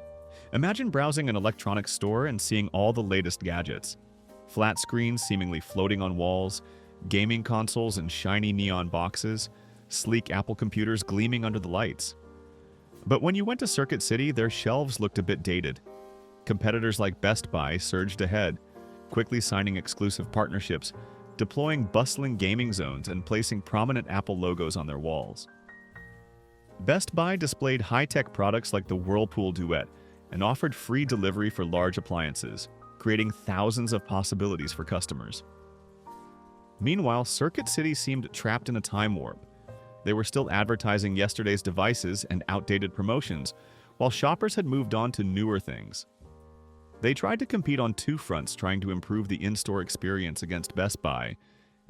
Imagine browsing an electronics store and seeing all the latest gadgets. Flat screens seemingly floating on walls, gaming consoles in shiny neon boxes, sleek Apple computers gleaming under the lights. But when you went to Circuit City, their shelves looked a bit dated. Competitors like Best Buy surged ahead, quickly signing exclusive partnerships, deploying bustling gaming zones, and placing prominent Apple logos on their walls. Best Buy displayed high-tech products like the Whirlpool Duet and offered free delivery for large appliances, creating thousands of possibilities for customers. Meanwhile, Circuit City seemed trapped in a time warp. They were still advertising yesterday's devices and outdated promotions, while shoppers had moved on to newer things. They tried to compete on two fronts, trying to improve the in-store experience against Best Buy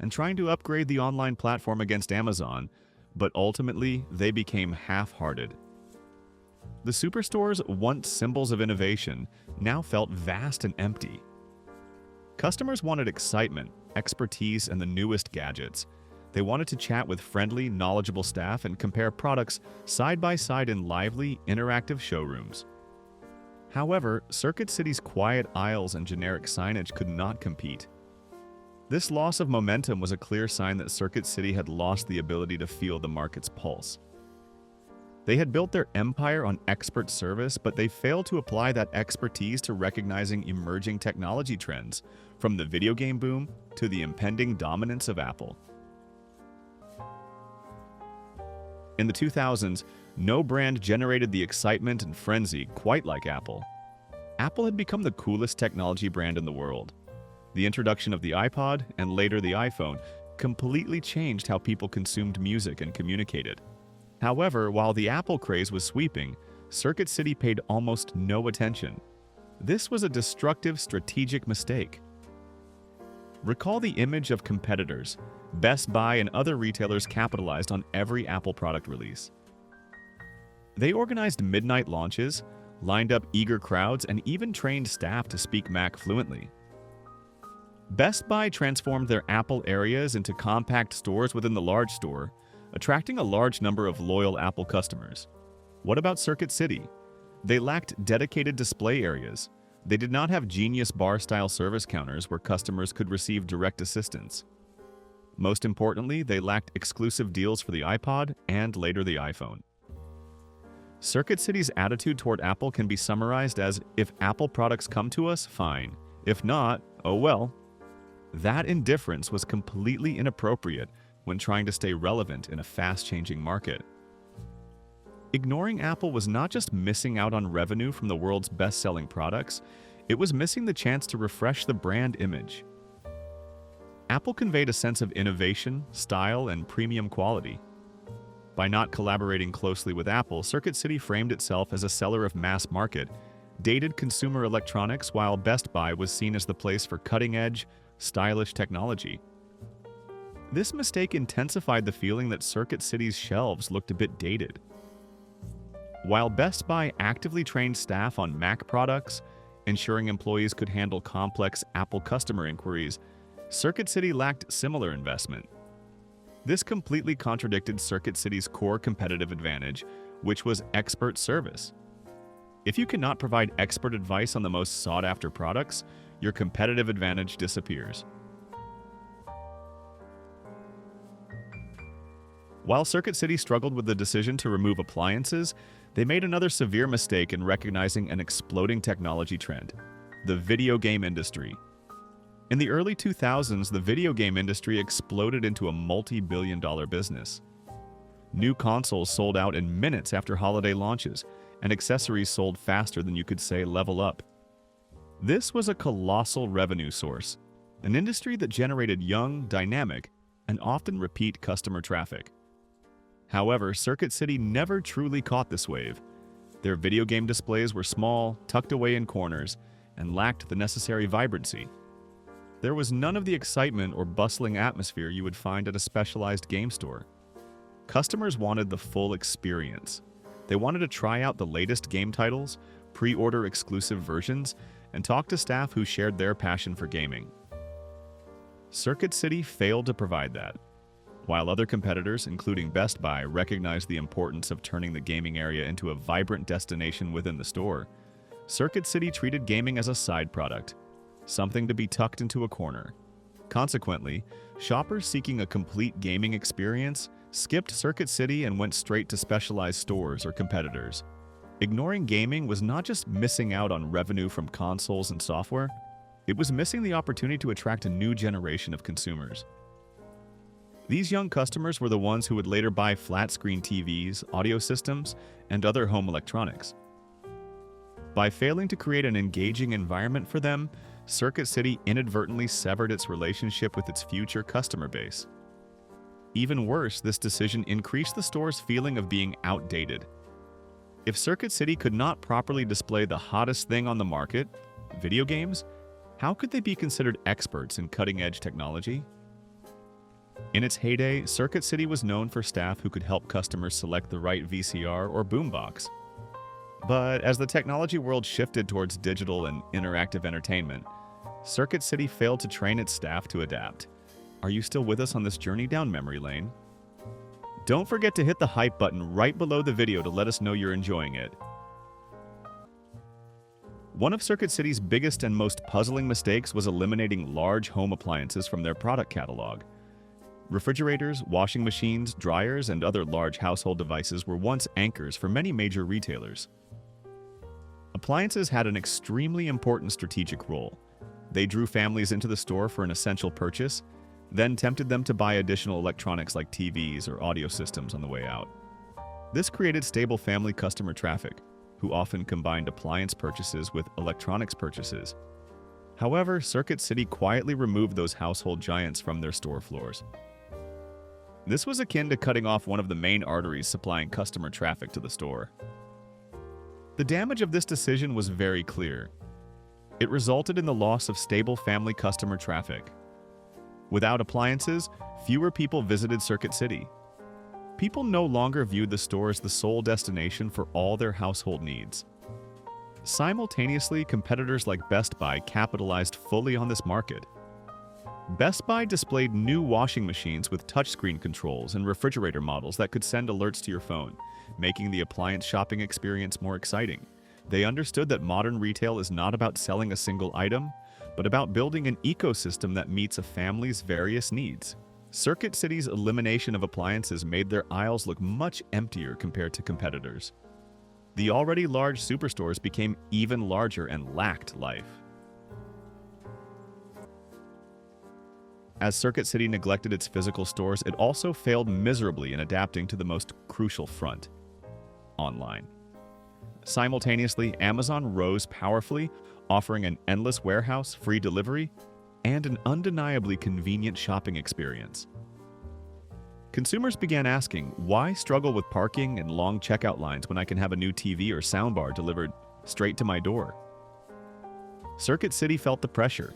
and trying to upgrade the online platform against Amazon, but ultimately they became half-hearted. The superstores, once symbols of innovation, now felt vast and empty. Customers wanted excitement, expertise, and the newest gadgets. They wanted to chat with friendly, knowledgeable staff and compare products side by side in lively, interactive showrooms. However, Circuit City's quiet aisles and generic signage could not compete. This loss of momentum was a clear sign that Circuit City had lost the ability to feel the market's pulse. They had built their empire on expert service, but they failed to apply that expertise to recognizing emerging technology trends, from the video game boom to the impending dominance of Apple. In the 2000s, no brand generated the excitement and frenzy quite like Apple. Apple had become the coolest technology brand in the world. The introduction of the iPod and later the iPhone completely changed how people consumed music and communicated. However, while the Apple craze was sweeping, Circuit City paid almost no attention. This was a destructive strategic mistake. Recall the image of competitors. Best Buy and other retailers capitalized on every Apple product release. They organized midnight launches, lined up eager crowds, and even trained staff to speak Mac fluently. Best Buy transformed their Apple areas into compact stores within the large store, attracting a large number of loyal Apple customers. What about Circuit City? They lacked dedicated display areas. They did not have genius bar-style service counters where customers could receive direct assistance. Most importantly, they lacked exclusive deals for the iPod and later the iPhone. Circuit City's attitude toward Apple can be summarized as, if Apple products come to us, fine. If not, oh well. That indifference was completely inappropriate when trying to stay relevant in a fast-changing market. Ignoring Apple was not just missing out on revenue from the world's best-selling products, it was missing the chance to refresh the brand image. Apple conveyed a sense of innovation, style, and premium quality. By not collaborating closely with Apple, Circuit City framed itself as a seller of mass-market, dated consumer electronics, while Best Buy was seen as the place for cutting-edge, stylish technology. This mistake intensified the feeling that Circuit City's shelves looked a bit dated. While Best Buy actively trained staff on Mac products, ensuring employees could handle complex Apple customer inquiries, Circuit City lacked similar investment. This completely contradicted Circuit City's core competitive advantage, which was expert service. If you cannot provide expert advice on the most sought-after products, your competitive advantage disappears. While Circuit City struggled with the decision to remove appliances, they made another severe mistake in recognizing an exploding technology trend: the video game industry. In the early 2000s, the video game industry exploded into a multi-billion-dollar business. New consoles sold out in minutes after holiday launches, and accessories sold faster than you could say level up. This was a colossal revenue source, an industry that generated young, dynamic, and often repeat customer traffic. However, Circuit City never truly caught this wave. Their video game displays were small, tucked away in corners, and lacked the necessary vibrancy. There was none of the excitement or bustling atmosphere you would find at a specialized game store. Customers wanted the full experience. They wanted to try out the latest game titles, pre-order exclusive versions, and talk to staff who shared their passion for gaming. Circuit City failed to provide that. While other competitors, including Best Buy, recognized the importance of turning the gaming area into a vibrant destination within the store, Circuit City treated gaming as a side product, something to be tucked into a corner. Consequently, shoppers seeking a complete gaming experience skipped Circuit City and went straight to specialized stores or competitors. Ignoring gaming was not just missing out on revenue from consoles and software, it was missing the opportunity to attract a new generation of consumers. These young customers were the ones who would later buy flat-screen TVs, audio systems, and other home electronics. By failing to create an engaging environment for them, Circuit City inadvertently severed its relationship with its future customer base. Even worse, this decision increased the store's feeling of being outdated. If Circuit City could not properly display the hottest thing on the market, video games, how could they be considered experts in cutting-edge technology? In its heyday, Circuit City was known for staff who could help customers select the right VCR or boombox. But as the technology world shifted towards digital and interactive entertainment, Circuit City failed to train its staff to adapt. Are you still with us on this journey down memory lane? Don't forget to hit the hype button right below the video to let us know you're enjoying it. One of Circuit City's biggest and most puzzling mistakes was eliminating large home appliances from their product catalog. Refrigerators, washing machines, dryers, and other large household devices were once anchors for many major retailers. Appliances had an extremely important strategic role. They drew families into the store for an essential purchase, then tempted them to buy additional electronics like TVs or audio systems on the way out. This created stable family customer traffic, who often combined appliance purchases with electronics purchases. However, Circuit City quietly removed those household giants from their store floors. This was akin to cutting off one of the main arteries supplying customer traffic to the store. The damage of this decision was very clear. It resulted in the loss of stable family customer traffic. Without appliances, fewer people visited Circuit City. People no longer viewed the store as the sole destination for all their household needs. Simultaneously, competitors like Best Buy capitalized fully on this market. Best Buy displayed new washing machines with touchscreen controls and refrigerator models that could send alerts to your phone, making the appliance shopping experience more exciting. They understood that modern retail is not about selling a single item, but about building an ecosystem that meets a family's various needs. Circuit City's elimination of appliances made their aisles look much emptier compared to competitors. The already large superstores became even larger and lacked life. As Circuit City neglected its physical stores, it also failed miserably in adapting to the most crucial front: online. Simultaneously, Amazon rose powerfully, offering an endless warehouse, free delivery, and an undeniably convenient shopping experience. Consumers began asking, why struggle with parking and long checkout lines when I can have a new TV or soundbar delivered straight to my door? Circuit City felt the pressure.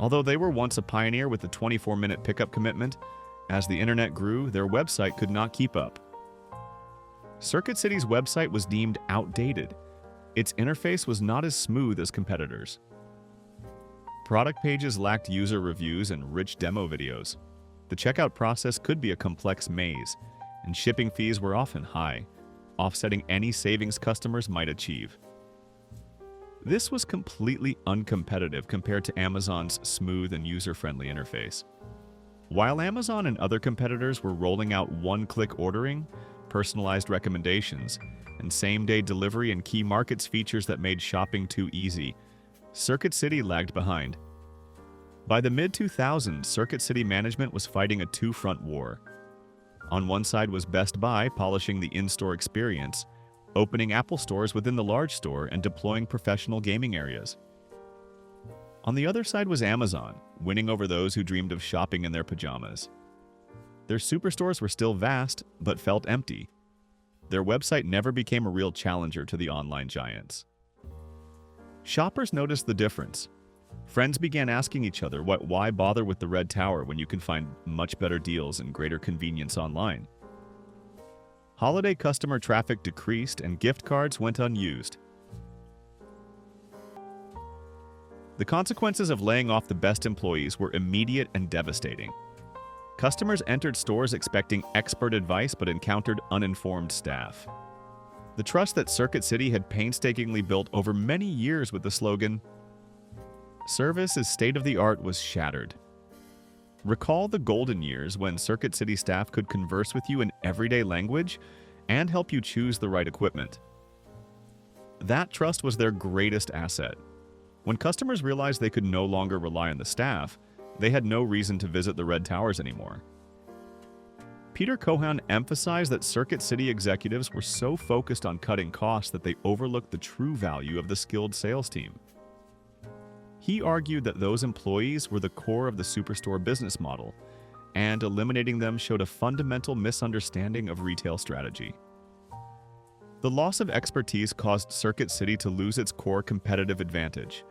Although they were once a pioneer with the 24-minute pickup commitment, as the internet grew, their website could not keep up. Circuit City's website was deemed outdated. Its interface was not as smooth as competitors. Product pages lacked user reviews and rich demo videos. The checkout process could be a complex maze, and shipping fees were often high, offsetting any savings customers might achieve. This was completely uncompetitive compared to Amazon's smooth and user-friendly interface. While Amazon and other competitors were rolling out one-click ordering, personalized recommendations, and same-day delivery in key markets features that made shopping too easy, Circuit City lagged behind. By the mid-2000s, Circuit City management was fighting a two-front war. On one side was Best Buy polishing the in-store experience, opening Apple stores within the large store and deploying professional gaming areas. On the other side was Amazon, winning over those who dreamed of shopping in their pajamas. Their superstores were still vast, but felt empty. Their website never became a real challenger to the online giants. Shoppers noticed the difference. Friends began asking each other, why bother with the Red Tower when you can find much better deals and greater convenience online? Holiday customer traffic decreased and gift cards went unused. The consequences of laying off the best employees were immediate and devastating. Customers entered stores expecting expert advice but encountered uninformed staff. The trust that Circuit City had painstakingly built over many years with the slogan, "Service is state-of-the-art," was shattered. Recall the golden years when Circuit City staff could converse with you in everyday language and help you choose the right equipment. That trust was their greatest asset. When customers realized they could no longer rely on the staff, they had no reason to visit the Red Towers anymore. Peter Cohan emphasized that Circuit City executives were so focused on cutting costs that they overlooked the true value of the skilled sales team. He argued that those employees were the core of the superstore business model, and eliminating them showed a fundamental misunderstanding of retail strategy. The loss of expertise caused Circuit City to lose its core competitive advantage.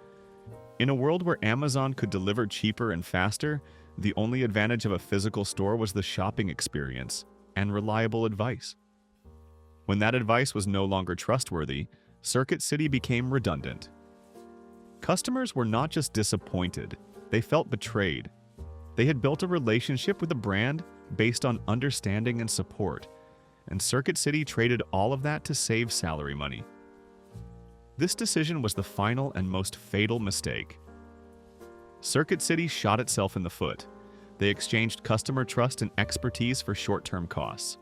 In a world where Amazon could deliver cheaper and faster, the only advantage of a physical store was the shopping experience and reliable advice. When that advice was no longer trustworthy, Circuit City became redundant. Customers were not just disappointed, they felt betrayed. They had built a relationship with a brand based on understanding and support, and Circuit City traded all of that to save salary money. This decision was the final and most fatal mistake. Circuit City shot itself in the foot. They exchanged customer trust and expertise for short-term costs.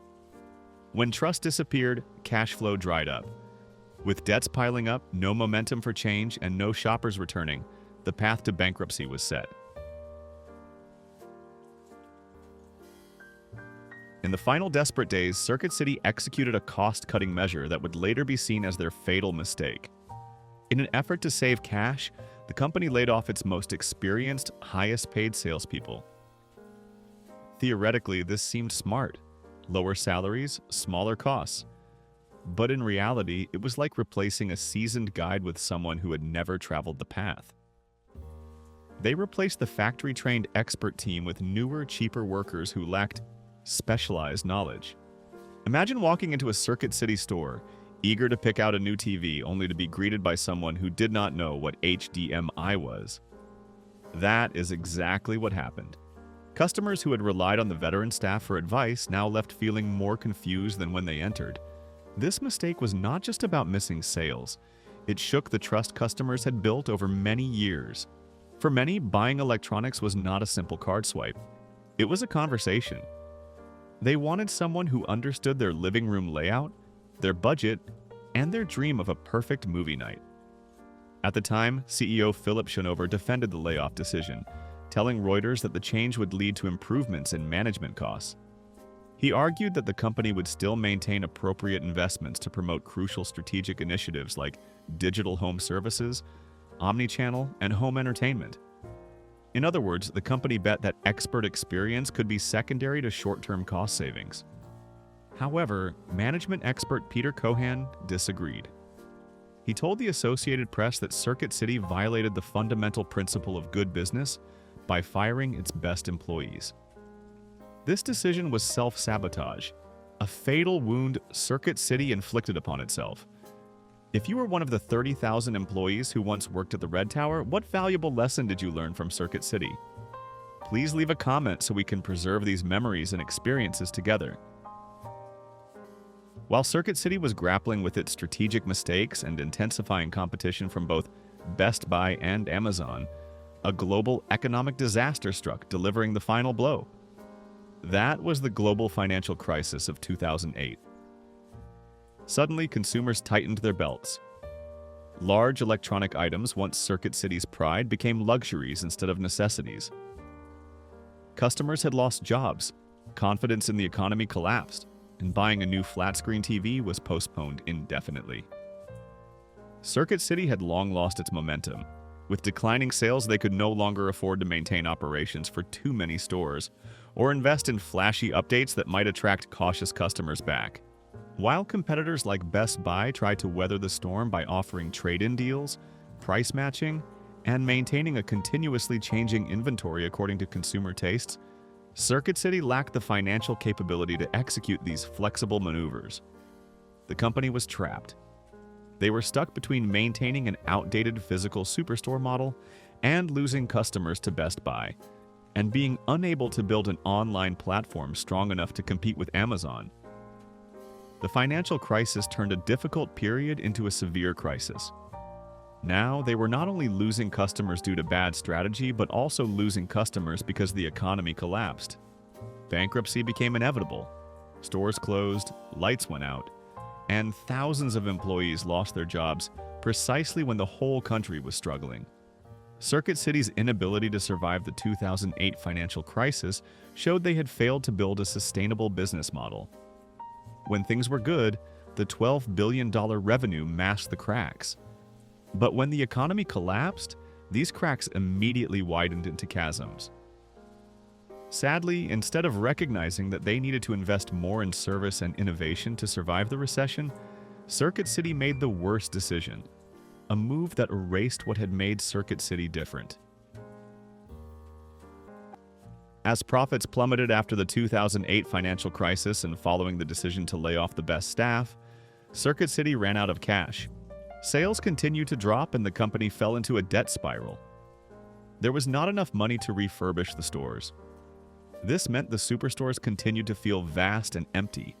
When trust disappeared, cash flow dried up. With debts piling up, no momentum for change, and no shoppers returning, the path to bankruptcy was set. In the final desperate days, Circuit City executed a cost-cutting measure that would later be seen as their fatal mistake. In an effort to save cash, the company laid off its most experienced, highest-paid salespeople. Theoretically, this seemed smart. Lower salaries, smaller costs. But in reality, it was like replacing a seasoned guide with someone who had never traveled the path. They replaced the factory-trained expert team with newer, cheaper workers who lacked specialized knowledge. Imagine walking into a Circuit City store, eager to pick out a new TV, only to be greeted by someone who did not know what HDMI was. That is exactly what happened. Customers who had relied on the veteran staff for advice now left feeling more confused than when they entered. This mistake was not just about missing sales. It shook the trust customers had built over many years. For many, buying electronics was not a simple card swipe. It was a conversation. They wanted someone who understood their living room layout, their budget, and their dream of a perfect movie night. At the time, CEO Philip Schoonover defended the layoff decision, telling Reuters that the change would lead to improvements in management costs. He argued that the company would still maintain appropriate investments to promote crucial strategic initiatives like digital home services, omnichannel, and home entertainment. In other words, the company bet that expert experience could be secondary to short-term cost savings. However, management expert Peter Cohan disagreed. He told the Associated Press that Circuit City violated the fundamental principle of good business by firing its best employees. This decision was self-sabotage, a fatal wound Circuit City inflicted upon itself. If you were one of the 30,000 employees who once worked at the Red Tower, what valuable lesson did you learn from Circuit City? Please leave a comment so we can preserve these memories and experiences together. While Circuit City was grappling with its strategic mistakes and intensifying competition from both Best Buy and Amazon, a global economic disaster struck, delivering the final blow. That was the global financial crisis of 2008. Suddenly, consumers tightened their belts. Large electronic items, once Circuit City's pride, became luxuries instead of necessities. Customers had lost jobs, confidence in the economy collapsed, and buying a new flat-screen TV was postponed indefinitely. Circuit City had long lost its momentum. With declining sales, they could no longer afford to maintain operations for too many stores, or invest in flashy updates that might attract cautious customers back. While competitors like Best Buy tried to weather the storm by offering trade-in deals, price matching, and maintaining a continuously changing inventory according to consumer tastes, Circuit City lacked the financial capability to execute these flexible maneuvers. The company was trapped. They were stuck between maintaining an outdated physical superstore model and losing customers to Best Buy, and being unable to build an online platform strong enough to compete with Amazon. The financial crisis turned a difficult period into a severe crisis. Now, they were not only losing customers due to bad strategy, but also losing customers because the economy collapsed. Bankruptcy became inevitable. Stores closed, lights went out, and thousands of employees lost their jobs precisely when the whole country was struggling. Circuit City's inability to survive the 2008 financial crisis showed they had failed to build a sustainable business model. When things were good, the $12 billion revenue masked the cracks. But when the economy collapsed, these cracks immediately widened into chasms. Sadly, instead of recognizing that they needed to invest more in service and innovation to survive the recession, Circuit City made the worst decision, a move that erased what had made Circuit City different. As profits plummeted after the 2008 financial crisis and following the decision to lay off the best staff, Circuit City ran out of cash. Sales continued to drop and the company fell into a debt spiral. There was not enough money to refurbish the stores. This meant the superstores continued to feel vast and empty,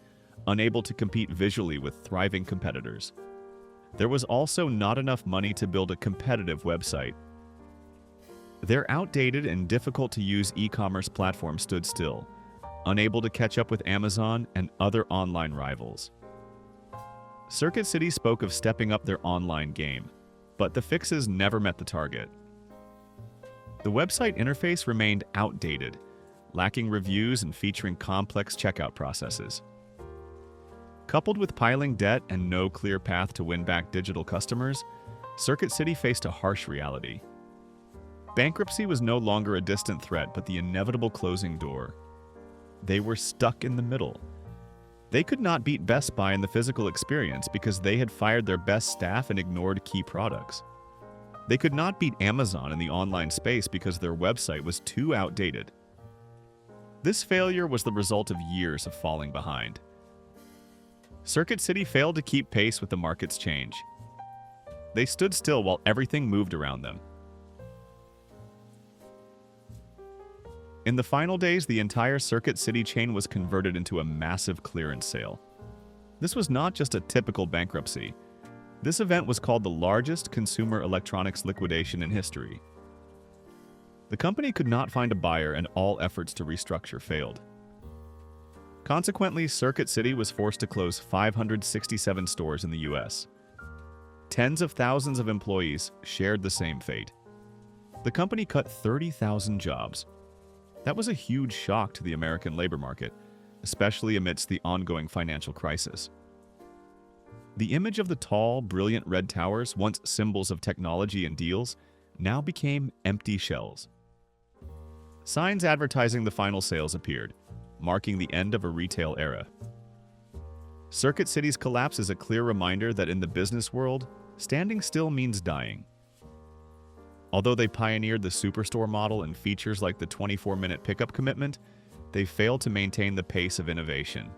unable to compete visually with thriving competitors. There was also not enough money to build a competitive website. Their outdated and difficult-to-use e-commerce platform stood still, unable to catch up with Amazon and other online rivals. Circuit City spoke of stepping up their online game, but the fixes never met the target. The website interface remained outdated, lacking reviews and featuring complex checkout processes. Coupled with piling debt and no clear path to win back digital customers, Circuit City faced a harsh reality. Bankruptcy was no longer a distant threat, but the inevitable closing door. They were stuck in the middle. They could not beat Best Buy in the physical experience because they had fired their best staff and ignored key products. They could not beat Amazon in the online space because their website was too outdated. This failure was the result of years of falling behind. Circuit City failed to keep pace with the market's change. They stood still while everything moved around them. In the final days, the entire Circuit City chain was converted into a massive clearance sale. This was not just a typical bankruptcy. This event was called the largest consumer electronics liquidation in history. The company could not find a buyer and all efforts to restructure failed. Consequently, Circuit City was forced to close 567 stores in the US. Tens of thousands of employees shared the same fate. The company cut 30,000 jobs. That was a huge shock to the American labor market, especially amidst the ongoing financial crisis. The image of the tall, brilliant red towers, once symbols of technology and deals, now became empty shells. Signs advertising the final sales appeared, marking the end of a retail era. Circuit City's collapse is a clear reminder that in the business world, standing still means dying. Although they pioneered the superstore model and features like the 24-minute pickup commitment, they failed to maintain the pace of innovation.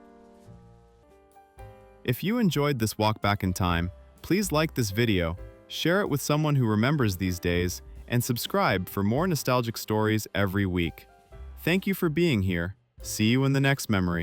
If you enjoyed this walk back in time, please like this video, share it with someone who remembers these days, and subscribe for more nostalgic stories every week. Thank you for being here. See you in the next memory.